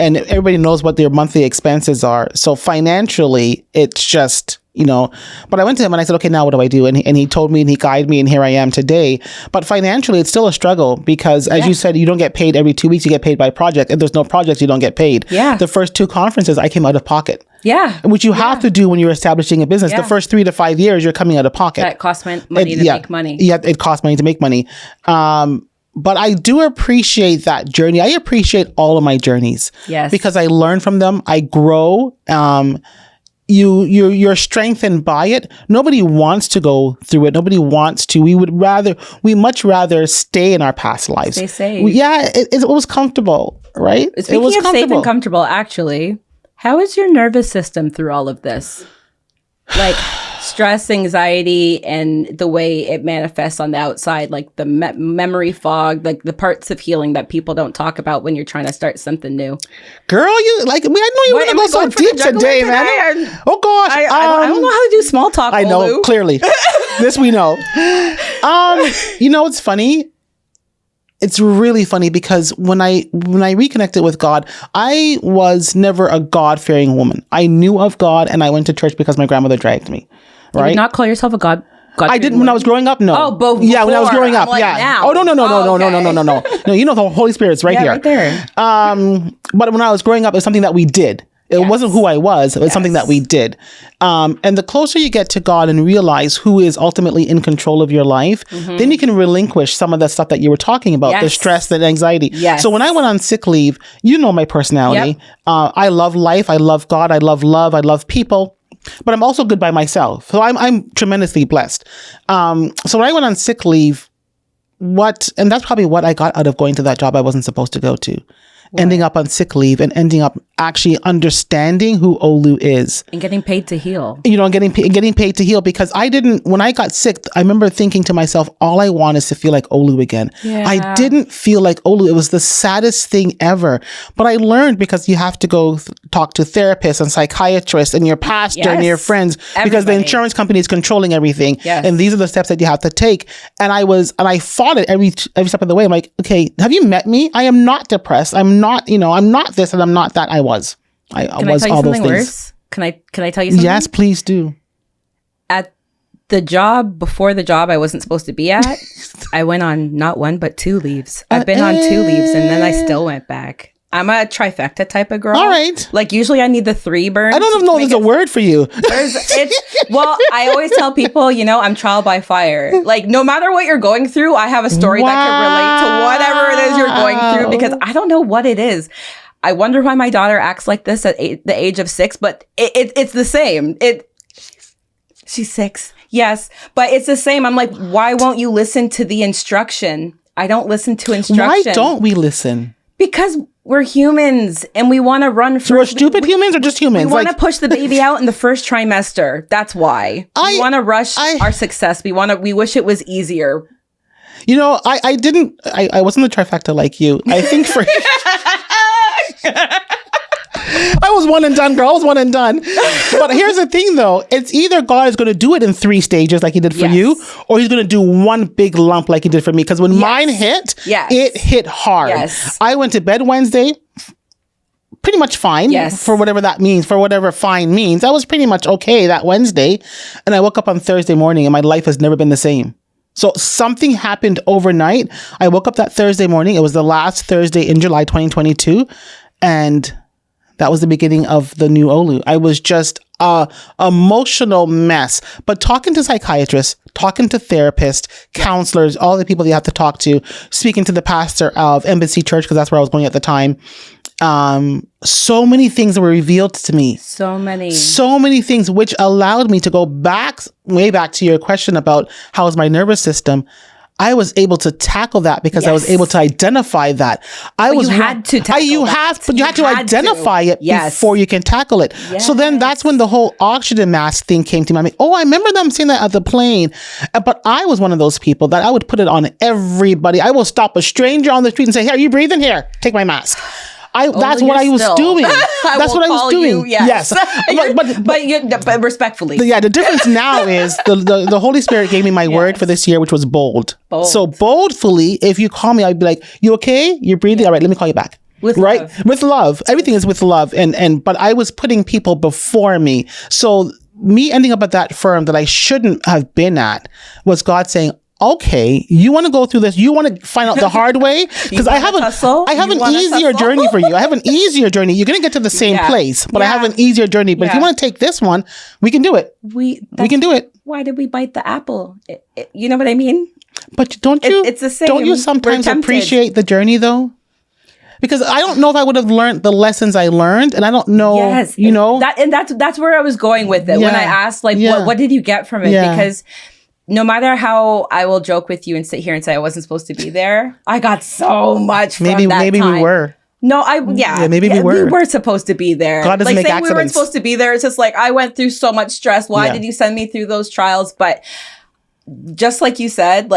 And everybody knows what their monthly expenses are. So financially, it's just, but I went to him and I said, okay, now what do I do? And he told me and he guided me and here I am today. But financially, it's still a struggle because as you said, you don't get paid every 2 weeks. You get paid by project. If there's no projects, you don't get paid. Yeah. The first 2 conferences, I came out of pocket. Yeah. Which you have to do when you're establishing a business. The first 3 to 5 years, you're coming out of pocket. That costs money to make money. Yeah, it costs money to make money. But I do appreciate that journey. I appreciate all of my journeys. Yes. Because I learn from them. I grow. You're strengthened by it. Nobody wants to go through it. Nobody wants to. We much rather stay in our past lives. Stay safe. It was comfortable, right? Speaking of safe and comfortable, actually, how is your nervous system through all of this? Like stress, anxiety, and the way it manifests on the outside, like the memory fog, like the parts of healing that people don't talk about when you're trying to start something new. Girl, I know you want to go so deep today, man. Oh gosh, I don't know how to do small talk. I know, clearly. This we know. It's funny. It's really funny because when I reconnected with God, I was never a God-fearing woman. I knew of God and I went to church because my grandmother dragged me. Right? You did not call yourself a God. I didn't when I was growing up. No. Oh, but yeah, when I was growing up. Yeah. Now. Oh no. No, you know the Holy Spirit's right here. Right there. But when I was growing up, it was something that we did. It wasn't who I was. It was something that we did. And the closer you get to God and realize who is ultimately in control of your life, then you can relinquish some of the stuff that you were talking about, the stress and anxiety. Yes. So when I went on sick leave, you know my personality. Yep. I love life. I love God. I love love. I love people. But I'm also good by myself. So I'm tremendously blessed. So when I went on sick leave, and that's probably what I got out of going to that job I wasn't supposed to go to. Ending up on sick leave and ending up actually understanding who Olu is. And getting paid to heal. Getting paid to heal, because when I got sick, I remember thinking to myself, all I want is to feel like Olu again. Yeah. I didn't feel like Olu. It was the saddest thing ever. But I learned, because you have to go talk to therapists and psychiatrists and your pastor and your friends, because the insurance company is controlling everything. Yes. And these are the steps that you have to take. And I fought it every step of the way. I'm like, okay, have you met me? I am not depressed. I'm not this and I'm not that. I was all those things. Worse? Can I tell you something? Yes, please do. At the job, before the job I wasn't supposed to be at, I went on not one but 2 leaves. I've been on 2 leaves, and then I still went back. I'm a trifecta type of girl. All right. Like, usually I need the 3 burns. I don't even know if there's a word for you. Well, I always tell people, I'm trial by fire. Like, no matter what you're going through, I have a story that can relate to whatever it is you're going through, because I don't know what it is. I wonder why my daughter acts like this at the age of 6, but it's the same. She's 6. Yes, but it's the same. I'm like, why won't you listen to the instruction? I don't listen to instruction. Why don't we listen? Because we're humans and we want to run first. So we're stupid humans or just humans? We want to push the baby out in the first trimester. That's why. We want to rush our success. We wish it was easier. I wasn't the trifecta like you. I think for... I was one and done, girl. I was one and done. But here's the thing, though. It's either God is going to do it in 3 stages like he did for you, or he's going to do one big lump like he did for me. Because when mine hit, it hit hard. Yes. I went to bed Wednesday pretty much fine for whatever that means, for whatever fine means. I was pretty much okay that Wednesday. And I woke up on Thursday morning and my life has never been the same. So something happened overnight. I woke up that Thursday morning. It was the last Thursday in July 2022. And that was the beginning of the new Olu. I was just a emotional mess. But talking to psychiatrists, talking to therapists, counselors, all the people that you have to talk to, speaking to the pastor of Embassy Church, because that's where I was going at the time. So many things were revealed to me. So many things, which allowed me to go way back to your question about how is my nervous system. I was able to tackle that because I was able to identify that. You had to identify it before you can tackle it. Yes. So then that's when the whole oxygen mask thing came to me. I'm like, I remember them saying that at the plane. But I was one of those people that I would put it on everybody. I will stop a stranger on the street and say, "Here, are you breathing? Here, take my mask." That's what I was doing. That's what I was doing. Yes. But respectfully. The difference now is the Holy Spirit gave me my word for this year, which was bold. So boldfully, if you call me, I'd be like, "You okay? You're breathing? All right, let me call you back." With love. Everything is with love. But I was putting people before me. So me ending up at that firm that I shouldn't have been at was God saying, "Okay, you want to go through this? You want to find out the hard way? Because I have an easier journey for you. I have an easier journey. You're going to get to the same place, but I have an easier journey. But if you want to take this one, we can do it. We can do it." Why did we bite the apple? You know what I mean? But it's the same. Don't you sometimes appreciate the journey, though? Because I don't know if I would have learned the lessons I learned, and I don't know. Yes, that's where I was going with it when I asked, what did you get from it? Because no matter how I will joke with you and sit here and say I wasn't supposed to be there, I got so much from that time. Maybe we were. No, maybe we were. We were supposed to be there. God doesn't make accidents. We weren't supposed to be there. It's just like, I went through so much stress. Why did you send me through those trials? But just like you said,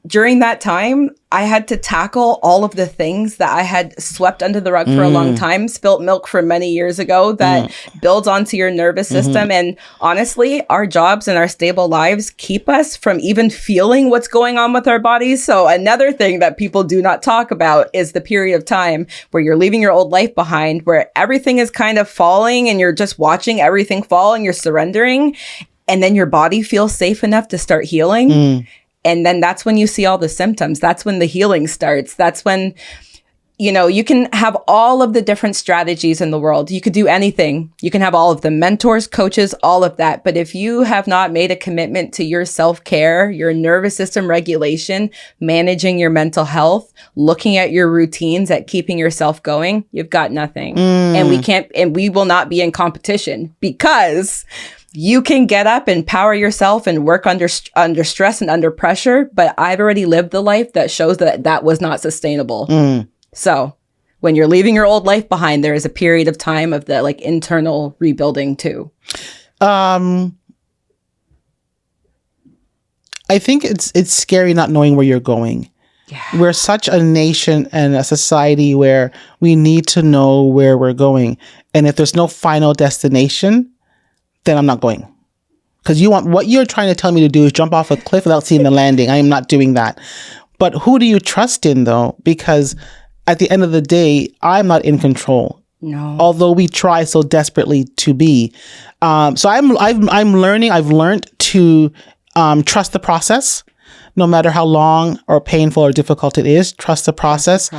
during that time, I had to tackle all of the things that I had swept under the rug for a long time, spilt milk for many years ago that builds onto your nervous system. And honestly, our jobs and our stable lives keep us from even feeling what's going on with our bodies. So another thing that people do not talk about is the period of time where you're leaving your old life behind, where everything is kind of falling and you're just watching everything fall and you're surrendering. And then your body feels safe enough to start healing. And then that's when you see all the symptoms. That's when the healing starts. That's when, you can have all of the different strategies in the world. You could do anything. You can have all of the mentors, coaches, all of that. But if you have not made a commitment to your self-care, your nervous system regulation, managing your mental health, looking at your routines, at keeping yourself going, you've got nothing. And we will not be in competition, because you can get up and power yourself and work under stress and under pressure. But I've already lived the life that shows that was not sustainable. So when you're leaving your old life behind, there is a period of time of the like internal rebuilding too. I think it's scary not knowing where you're going. Yeah. We're such a nation and a society where we need to know where we're going. And if there's no final destination, then I'm not going. Because what you're trying to tell me to do is jump off a cliff without seeing the landing. I am not doing that. But who do you trust in though? Because at the end of the day, I'm not in control. No. Although we try so desperately to be. So I'm learning. I've learned to trust the process. No matter how long or painful or difficult it is, trust the process.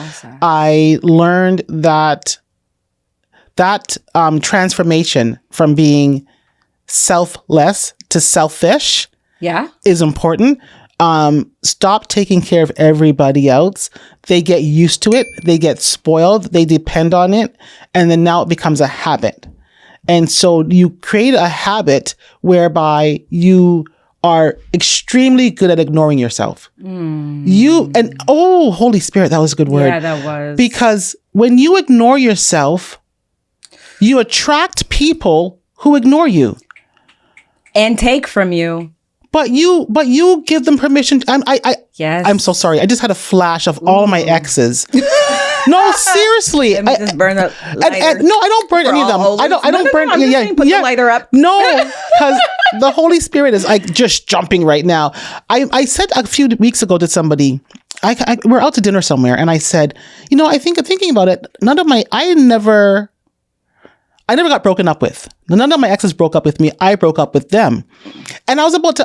I learned that transformation from being selfless to selfish is important. Stop taking care of everybody else. They get used to it. They get spoiled. They depend on it. And then now it becomes a habit. And so you create a habit whereby you are extremely good at ignoring yourself. Holy Spirit, that was a good word. Yeah, that was. Because when you ignore yourself, you attract people who ignore you. And take from you. But you give them permission. Yes. I'm so sorry. I just had a flash of all my exes. No, seriously. Let me just burn the lighter. No, I don't burn any of them. I don't burn. I'm just saying, put the lighter up. No, because the Holy Spirit is like just jumping right now. I said a few weeks ago to somebody, we're out to dinner somewhere, and I said, I think thinking about it, I never got broken up with. None of my exes broke up with me. I broke up with them. And I was about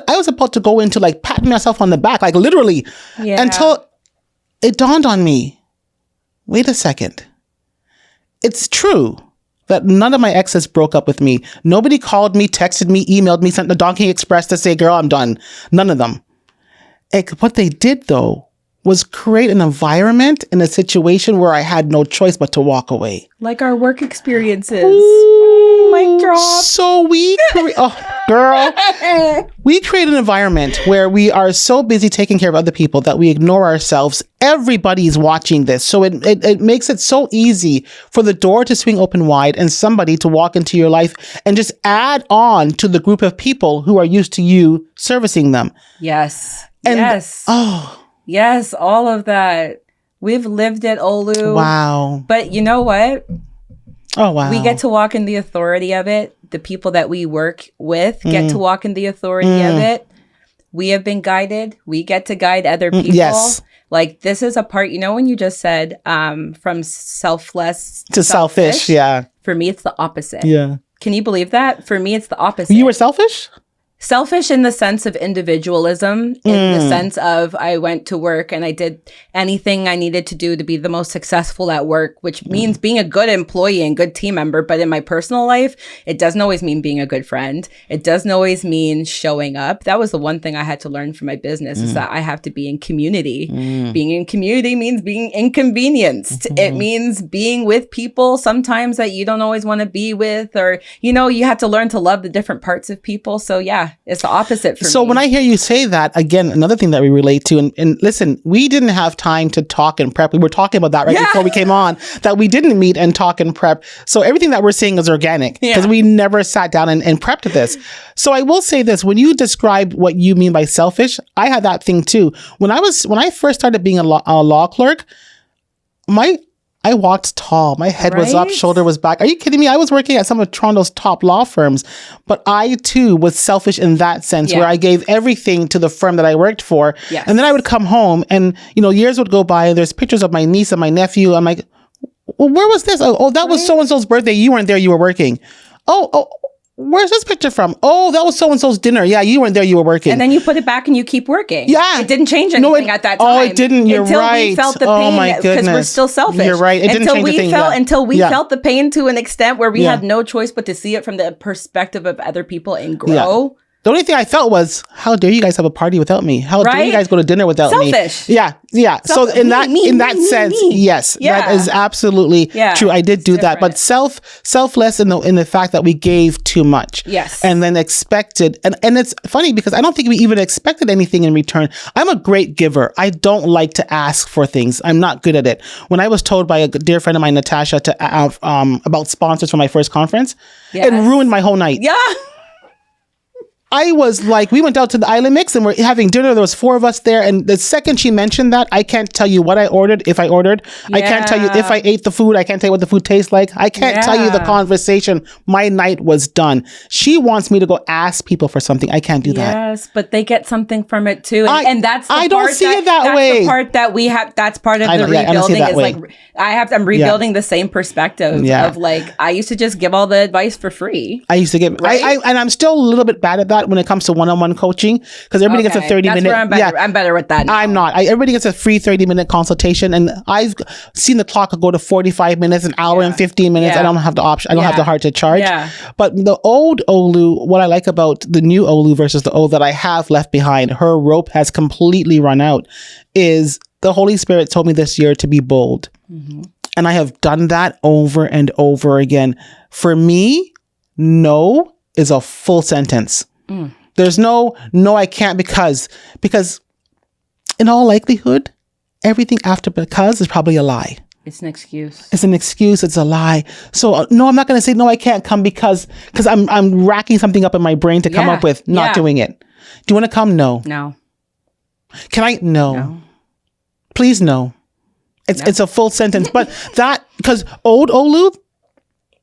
to go into like patting myself on the back, like literally, until it dawned on me. Wait a second. It's true that none of my exes broke up with me. Nobody called me, texted me, emailed me, sent the Donkey Express to say, girl, I'm done. None of them. What they did though was create an environment in a situation where I had no choice but to walk away. Like our work experiences. Ooh, mic drop. So we create an environment where we are so busy taking care of other people that we ignore ourselves. Everybody's watching this. So it makes it so easy for the door to swing open wide and somebody to walk into your life and just add on to the group of people who are used to you servicing them. Yes. And, yes. Yes, all of that. We've lived it, Olu. Wow. But you know what? Oh, wow. We get to walk in the authority of it. The people that we work with get to walk in the authority of it. We have been guided. We get to guide other people. Yes. Like this is a part, when you just said from selfless to selfish. Yeah. For me, it's the opposite. Yeah. Can you believe that? For me, it's the opposite. You were selfish? Selfish in the sense of individualism, in the sense of I went to work and I did anything I needed to do to be the most successful at work, which means being a good employee and good team member. But in my personal life, it doesn't always mean being a good friend. It doesn't always mean showing up. That was the one thing I had to learn from my business is that I have to be in community. Being in community means being inconvenienced. It means being with people sometimes that you don't always want to be with, or, you have to learn to love the different parts of people. So yeah. It's the opposite for me. So when I hear you say that, again, another thing that we relate to, and listen, we didn't have time to talk and prep. We were talking about that before we came on, that we didn't meet and talk and prep. So everything that we're saying is organic because we never sat down and prepped this. So I will say this, when you described what you mean by selfish, I had that thing too. When I first started being a law clerk, I walked tall. My head was up, shoulder was back. Are you kidding me? I was working at some of Toronto's top law firms, but I too was selfish in that sense where I gave everything to the firm that I worked for. Yes. And then I would come home and, years would go by and there's pictures of my niece and my nephew. I'm like, well, where was this? Oh, that was so-and-so's birthday. You weren't there. You were working. Oh, where's this picture from? Oh, that was so-and-so's dinner. Yeah, you weren't there. You were working. And then you put it back and you keep working. Yeah. It didn't change anything at that time. Oh, it didn't. You're until right. We felt the pain because we're still selfish. You're right. It didn't change the thing. Until we felt the pain to an extent where we had no choice but to see it from the perspective of other people and grow. The only thing I felt was, how dare you guys have a party without me? How dare you guys go to dinner without me? Selfish. Yeah. So in that sense, yes, that is absolutely true. I did do that, but selfless in the fact that we gave too much. Yes. And then expected, and it's funny because I don't think we even expected anything in return. I'm a great giver. I don't like to ask for things. I'm not good at it. When I was told by a dear friend of mine, Natasha, about sponsors for my first conference, it ruined my whole night. Yeah. I was like, we went out to the Island Mix and we're having dinner. There was 4 of us there. And the second she mentioned that, I can't tell you what I ordered, if I ordered. I can't tell you if I ate the food. I can't tell you what the food tastes like. I can't tell you the conversation. My night was done. She wants me to go ask people for something. I can't do that. Yes, but they get something from it too. And that's the I don't see it that that's way. The part that we have, that's part of the rebuilding is way. Like, I'm rebuilding the same perspective of like, I used to just give all the advice for free. I used to give, and I'm still a little bit bad at that when it comes to one-on-one coaching, because everybody gets a 30-minute. I'm better with that now. I'm not. Everybody gets a free 30-minute consultation, and I've seen the clock go to 45 minutes, an hour and 15 minutes. I don't have the option. I don't have the heart to charge. Yeah. But the old Olu, what I like about the new Olu versus the old that I have left behind, her rope has completely run out, is the Holy Spirit told me this year to be bold. Mm-hmm. And I have done that over and over again. For me, no is a full sentence. There's no, I can't because in all likelihood, everything after because is probably a lie. It's an excuse. It's an excuse. It's a lie. So no, I'm not going to say, no, I can't come because I'm racking something up in my brain to come up with not doing it. Do you want to come? No. No. Can I? No. Please, no. It's a full sentence. But that, because old Olu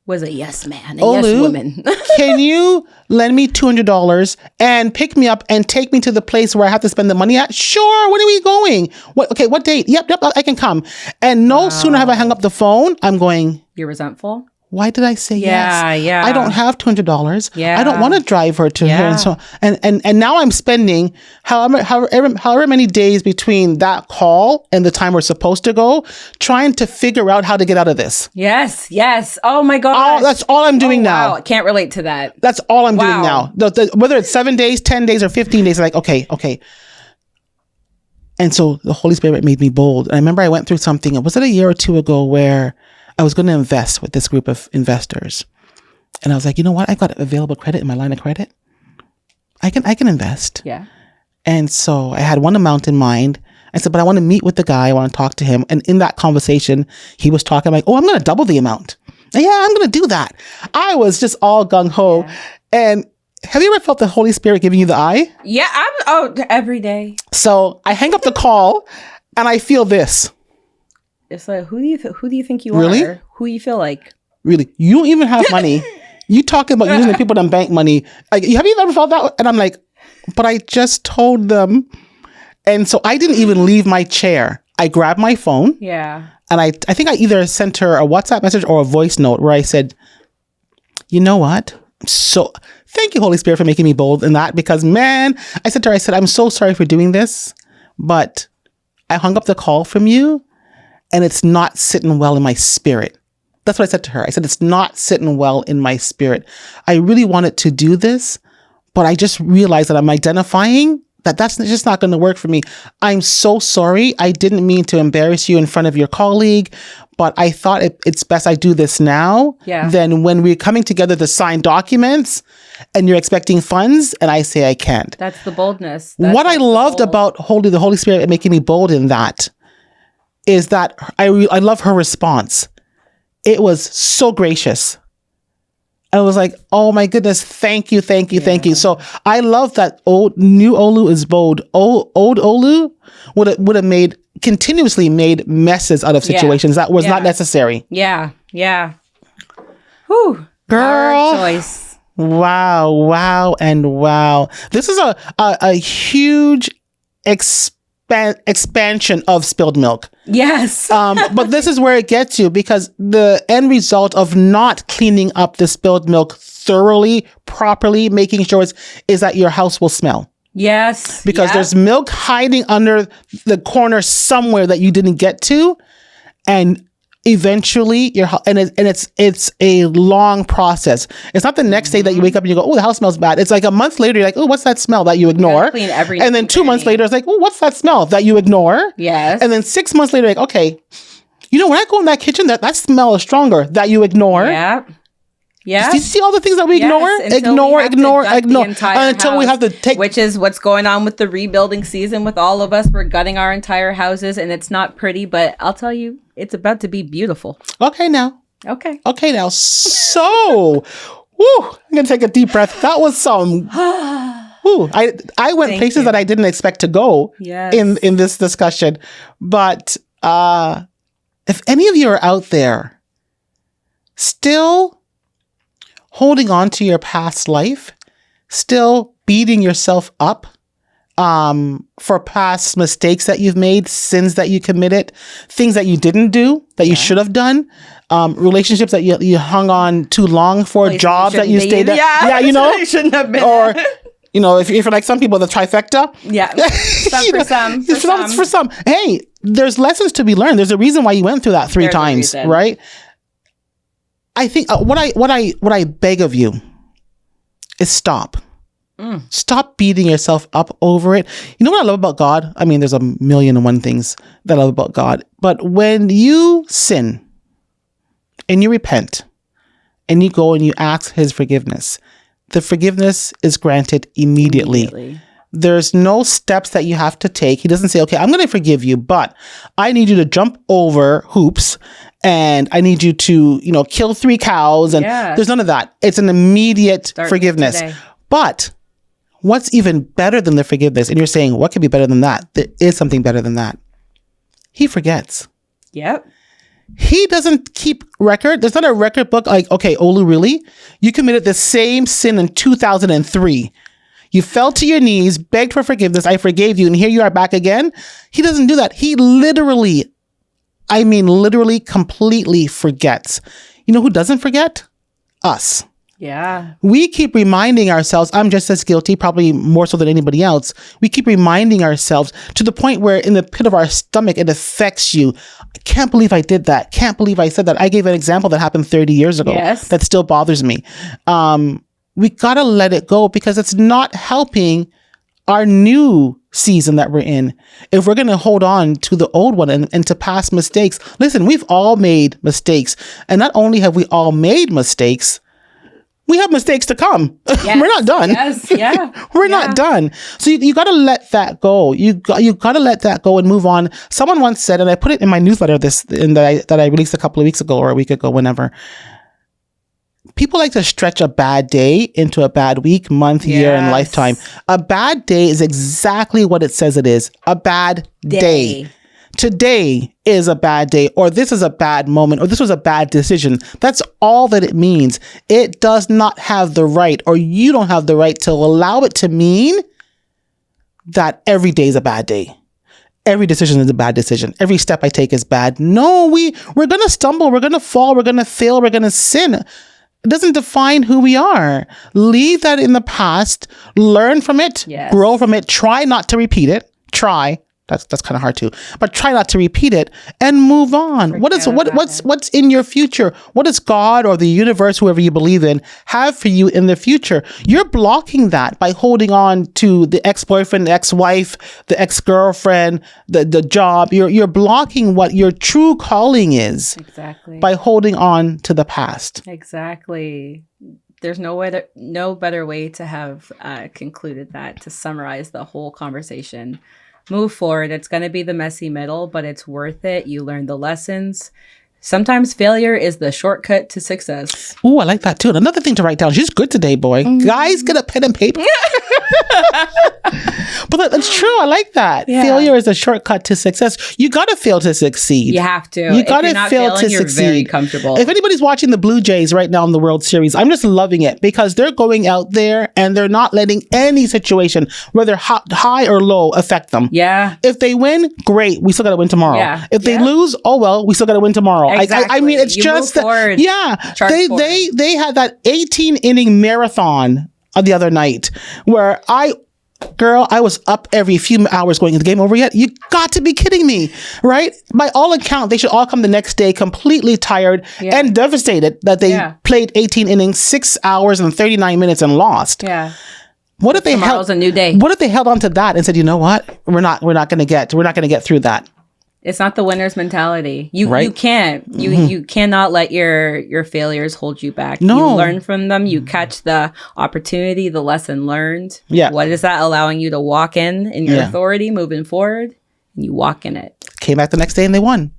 was a yes man, a yes woman. Can you lend me $200 and pick me up and take me to the place where I have to spend the money at? Sure. When are we going? What date? Yep, I can come. And no sooner have I hung up the phone, I'm going, you're resentful? Why did I say yes? Yeah. I don't have $200. Yeah. I don't want to drive her to her. And so, and now I'm spending however many days between that call and the time we're supposed to go, trying to figure out how to get out of this. Yes. Oh my God. That's all I'm doing now. Wow. I can't relate to that. That's all I'm doing now. Whether it's 7 days, 10 days, or 15 days, like, okay. And so the Holy Spirit made me bold. And I remember I went through something, was it a year or two ago, where I was going to invest with this group of investors. And I was like, you know what? I got available credit in my line of credit. I can invest. Yeah. And so I had one amount in mind. I said, but I want to meet with the guy. I want to talk to him. And in that conversation, he was talking like, oh, I'm going to double the amount. And I'm going to do that. I was just all gung ho. Yeah. And have you ever felt the Holy Spirit giving you the eye? Yeah. Every day. So I hang up the call and I feel this. It's like, who do you think you really? are? Who you feel like? Really? You don't even have money. You talking about using the people that bank money. Like, have you ever felt that? And I'm like, but I just told them. And so I didn't even leave my chair. I grabbed my phone. Yeah. And I think I either sent her a WhatsApp message or a voice note where I said, you know what? So thank you, Holy Spirit, for making me bold in that, because man, I said to her, I'm so sorry for doing this, but I hung up the call from you. And it's not sitting well in my spirit. That's what I said to her. I said, it's not sitting well in my spirit. I really wanted to do this, but I just realized that I'm identifying that that's just not going to work for me. I'm so sorry. I didn't mean to embarrass you in front of your colleague, but I thought it's best I do this now than when we're coming together to sign documents and you're expecting funds and I say I can't. That's the boldness. What I loved about the Holy Spirit making me bold in that is that I love her response. It was so gracious. I was like, oh my goodness, thank you. So I love that new Olu is bold. Old Olu would have continuously made messes out of situations that was not necessary. Yeah. Whew. Girl. Hard choice. Wow. This is a huge expansion of spilled milk. Yes. But this is where it gets you, because the end result of not cleaning up the spilled milk thoroughly, properly, making sure is that your house will smell. Yes. Because there's milk hiding under the corner somewhere that you didn't get to. And eventually it's a long process. It's not the next day that you wake up and you go, oh, the house smells bad. It's like a month later, you're like, oh, what's that smell that you ignore? Clean every and then 2 months later, it's like, oh, what's that smell that you ignore? Yes. And then 6 months later, like, okay, you know, when I go in that kitchen, that smell is stronger that you ignore. Yeah. Yeah. Do you see all the things that we ignore? Ignore until we have to take. Which is what's going on with the rebuilding season with all of us. We're gutting our entire houses and it's not pretty, but I'll tell you, it's about to be beautiful. Okay, now. Okay. So, woo, I'm going to take a deep breath. That was some. Woo, I went places that I didn't expect to go in this discussion. But if any of you are out there still holding on to your past life, still beating yourself up for past mistakes that you've made, sins that you committed, things that you didn't do, that you should have done, relationships that you hung on too long for, jobs that you stayed at. Yeah, you know, you shouldn't have been. Or, you know, if you're like some people, the trifecta. Yeah, for some. Hey, there's lessons to be learned. There's a reason why you went through that three times, right? I think what I beg of you is stop. Stop beating yourself up over it. You know what I love about God? I mean, there's a million and one things that I love about God. But when you sin and you repent and you go and you ask his forgiveness, the forgiveness is granted immediately. There's no steps that you have to take. He doesn't say, okay, I'm going to forgive you, but I need you to jump over hoops and I need you to, you know, kill 3 cows. And there's none of that. It's an immediate forgiveness. But what's even better than the forgiveness? And you're saying, what could be better than that? There is something better than that. He forgets. Yep. He doesn't keep record. There's not a record book like, okay, Olu, really? You committed the same sin in 2003. You fell to your knees, begged for forgiveness. I forgave you. And here you are back again. He doesn't do that. He literally completely forgets. You know who doesn't forget? Us. Yeah. We keep reminding ourselves, I'm just as guilty, probably more so than anybody else. We keep reminding ourselves to the point where in the pit of our stomach, it affects you. I can't believe I did that. Can't believe I said that. I gave an example that happened 30 years ago. Yes. That still bothers me. We got to let it go because it's not helping our new season that we're in. If we're going to hold on to the old one and to past mistakes, listen, we've all made mistakes. And not only have we all made mistakes, we have mistakes to come. Yes. We're not done. Yes. Yeah. We're not done. So you got to let that go. You got to let that go and move on. Someone once said, and I put it in my newsletter that I released a couple of weeks ago or a week ago, whenever. People like to stretch a bad day into a bad week, month, year, and lifetime. A bad day is exactly what it says it is. A bad day. Today is a bad day, or this is a bad moment, or this was a bad decision. That's all that it means. It does not have the right, or you don't have the right to allow it to mean that every day is a bad day. Every decision is a bad decision. Every step I take is bad. No, we're going to stumble. We're going to fall. We're going to fail. We're going to sin. It doesn't define who we are. Leave that in the past. Learn from it. Yes. Grow from it. Try not to repeat it. Try. That's kind of hard too. But try not to repeat it and move on. What's in your future? What does God or the universe, whoever you believe in, have for you in the future? You're blocking that by holding on to the ex-boyfriend, the ex-wife, the ex-girlfriend, the job. You're blocking what your true calling is. Exactly. By holding on to the past. Exactly. There's no better way to have concluded that, to summarize the whole conversation. Move forward. It's going to be the messy middle, but it's worth it. You learn the lessons. Sometimes failure is the shortcut to success. Oh, I like that too. And another thing to write down. She's good today, boy. Guys, get a pen and paper. But that's true. I like that. Yeah. Failure is a shortcut to success. You got to fail to succeed. You have to. You got to fail to succeed. You're very comfortable. If anybody's watching the Blue Jays right now in the World Series, I'm just loving it because they're going out there and they're not letting any situation, whether high or low, affect them. Yeah. If they win, great. We still got to win tomorrow. Yeah. If they lose, oh well, we still got to win tomorrow. Exactly. I mean, it's just that. Yeah. They had that 18-inning marathon the other night where Girl, I was up every few hours going, is the game over yet? You got to be kidding me, right? By all accounts, they should all come the next day completely tired and devastated that they played 18 innings, 6 hours and 39 minutes and lost. Yeah. What if they Tomorrow's a new day. What if they held on to that and said, you know what? We're not going to get through that. It's not the winner's mentality. You can't. You Mm-hmm. you cannot let your failures hold you back. No. You learn from them. You catch the opportunity, the lesson learned. Yeah. What is that allowing you to walk in your authority moving forward? And you walk in it. Came back the next day and they won.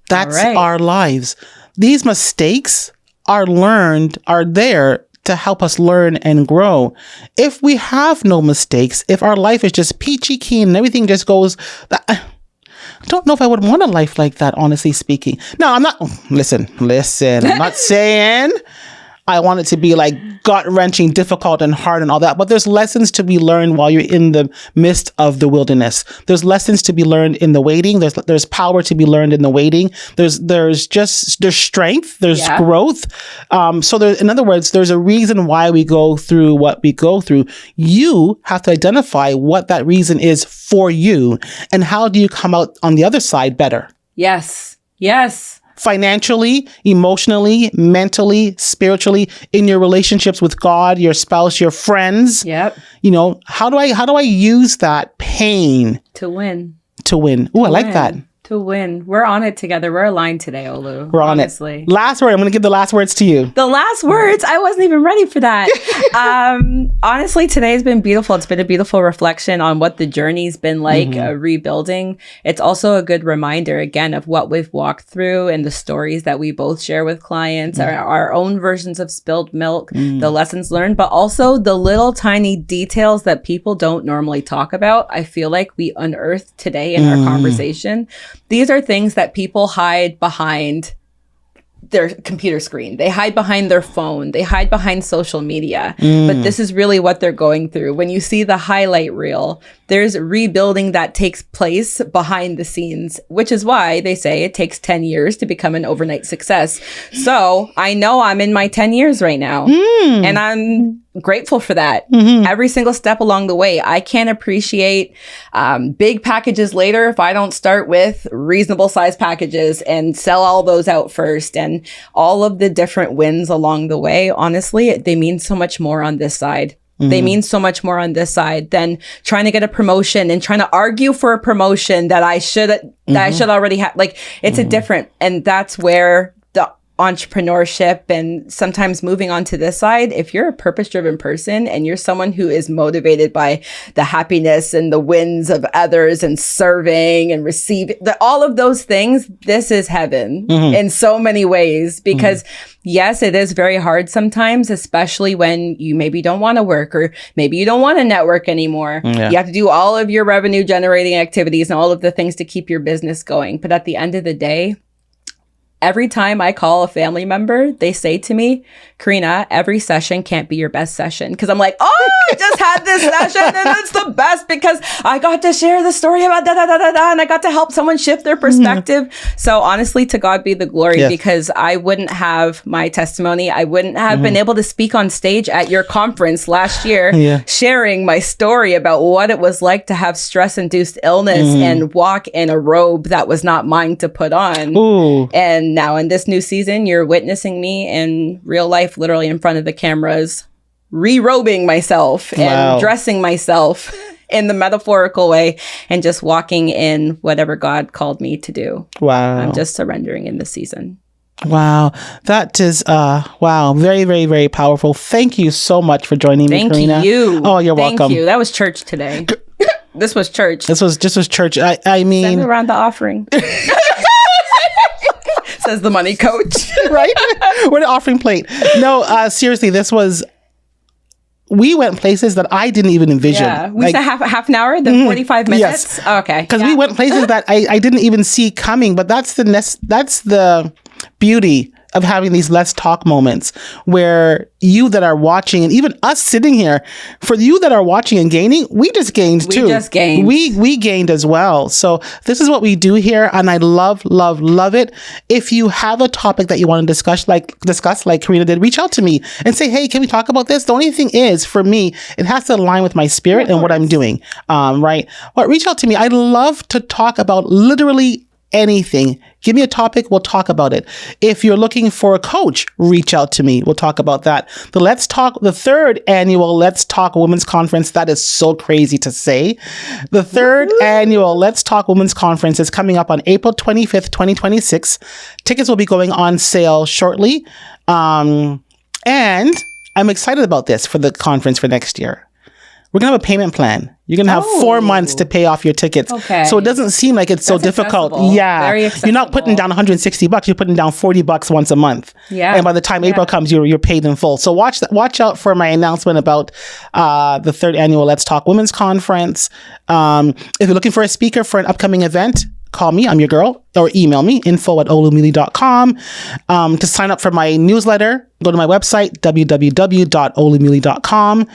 That's our lives. These mistakes are there to help us learn and grow. If we have no mistakes, if our life is just peachy keen and everything just goes... I don't know if I would want a life like that, honestly speaking. No, I'm not. Listen. I'm not saying I want it to be like gut-wrenching, difficult, and hard and all that. But there's lessons to be learned while you're in the midst of the wilderness. There's lessons to be learned in the waiting. There's power to be learned in the waiting. There's strength. There's growth. So in other words, there's a reason why we go through what we go through. You have to identify what that reason is for you, and how do you come out on the other side better? Yes. Financially, emotionally, mentally, spiritually, in your relationships with God, your spouse, your friends. Yep. How do I use that pain to win? Ooh, I like that. To win. We're on it together. We're aligned today, Olu. We're on it. Last word. I'm going to give the last words to you. The last words? I wasn't even ready for that. Honestly, today's been beautiful. It's been a beautiful reflection on what the journey's been like, rebuilding. It's also a good reminder, again, of what we've walked through and the stories that we both share with clients, our own versions of spilled milk, the lessons learned, but also the little tiny details that people don't normally talk about. I feel like we unearthed today in our conversation. These are things that people hide behind their computer screen. They hide behind their phone. They hide behind social media. But this is really what they're going through. When you see the highlight reel, there's rebuilding that takes place behind the scenes, which is why they say it takes 10 years to become an overnight success. So I know I'm in my 10 years right now, and I'm grateful for that. Every single step along the way. I can't appreciate big packages later if I don't start with reasonable size packages and sell all those out first. And all of the different wins along the way, honestly, they mean so much more on this side. They mean so much more on this side than trying to get a promotion and trying to argue for a promotion that I should already have. Like, it's a different, and that's where the entrepreneurship and sometimes moving on to this side, if you're a purpose-driven person and you're someone who is motivated by the happiness and the wins of others and serving and receiving, all of those things, this is heaven in so many ways. Because yes, it is very hard sometimes, especially when you maybe don't want to work or maybe you don't want to network anymore. You have to do all of your revenue generating activities and all of the things to keep your business going. But at the end of the day, every time I call a family member, they say to me, Karina, every session can't be your best session. Because I'm like, oh, I just had this session and it's the best because I got to share the story about and I got to help someone shift their perspective. So honestly, to God be the glory, because I wouldn't have my testimony. I wouldn't have been able to speak on stage at your conference last year, sharing my story about what it was like to have stress-induced illness and walk in a robe that was not mine to put on. And now in this new season, you're witnessing me in real life, literally in front of the cameras, re-robing myself and dressing myself in the metaphorical way and just walking in whatever God called me to do. I'm just surrendering in this season. Wow. That is, very, very, very powerful. Thank you so much for joining me, Karina. Thank you. Oh, you're welcome. Thank you. That was church today. This was church. This was church. I mean... Send around the offering. Says the money coach. Right? We're the offering plate. No, seriously, we went places that I didn't even envision. Yeah, we said half an hour, then 45 minutes. Yes. Oh, okay. Because we went places that I didn't even see coming, but that's the beauty of having these let's talk moments where you that are watching, and even us sitting here, for you that are watching and gaining, we just gained too. We gained as well. So this is what we do here, and I love it. If you have a topic that you want to discuss like Karina did, reach out to me and say, hey, can we talk about this? The only thing is, for me, it has to align with my spirit and what I'm doing. Right? But reach out to me. I love to talk about literally anything. Give me a topic, we'll talk about it. If you're looking for a coach, reach out to me. We'll talk about that. The third annual Let's Talk Women's Conference, that is so crazy to say. The third annual Let's Talk Women's Conference is coming up on April 25th, 2026. Tickets will be going on sale shortly. And I'm excited about this for the conference for next year. We're going to have a payment plan. You're going to have 4 months to pay off your tickets. Okay. So it doesn't seem like it's so difficult. Accessible. Yeah. Very accessible. You're not putting down $160. You're putting down $40 once a month. Yeah. And by the time April comes, you're paid in full. So watch out for my announcement about the third annual Let's Talk Women's Conference. If you're looking for a speaker for an upcoming event, call me, I'm your girl, or email me, info@olumili.com. To sign up for my newsletter, go to my website, www.olumili.com.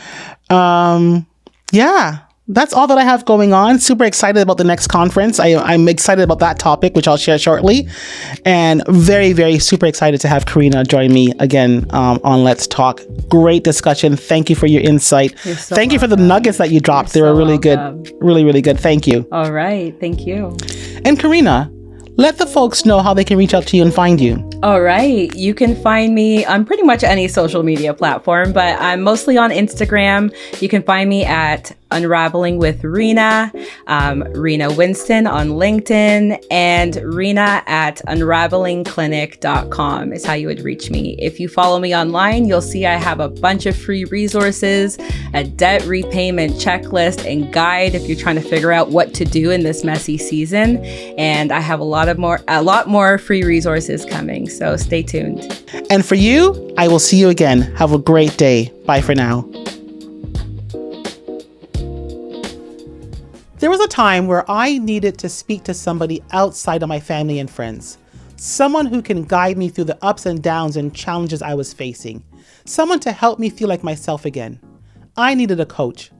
Yeah, that's all that I have going on. Super excited about the next conference. I'm excited about that topic, which I'll share shortly. And very, very super excited to have Karina join me again on Let's Talk. Great discussion. Thank you for your insight. Thank you for the nuggets that you dropped. They were really good. Really, really good. Thank you. All right. Thank you. And Karina, let the folks know how they can reach out to you and find you. All right. You can find me on pretty much any social media platform, but I'm mostly on Instagram. You can find me at Unraveling with Rena, Rena Winston on LinkedIn, and Rena at unravelingclinic.com is how you would reach me. If you follow me online, you'll see I have a bunch of free resources, a debt repayment checklist and guide if you're trying to figure out what to do in this messy season. And I have a lot more free resources coming. So stay tuned. And for you, I will see you again. Have a great day. Bye for now. There was a time where I needed to speak to somebody outside of my family and friends. Someone who can guide me through the ups and downs and challenges I was facing. Someone to help me feel like myself again. I needed a coach.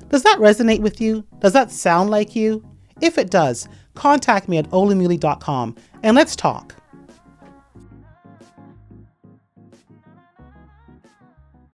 Does that resonate with you? Does that sound like you? If it does, contact me at olumili.com and let's talk.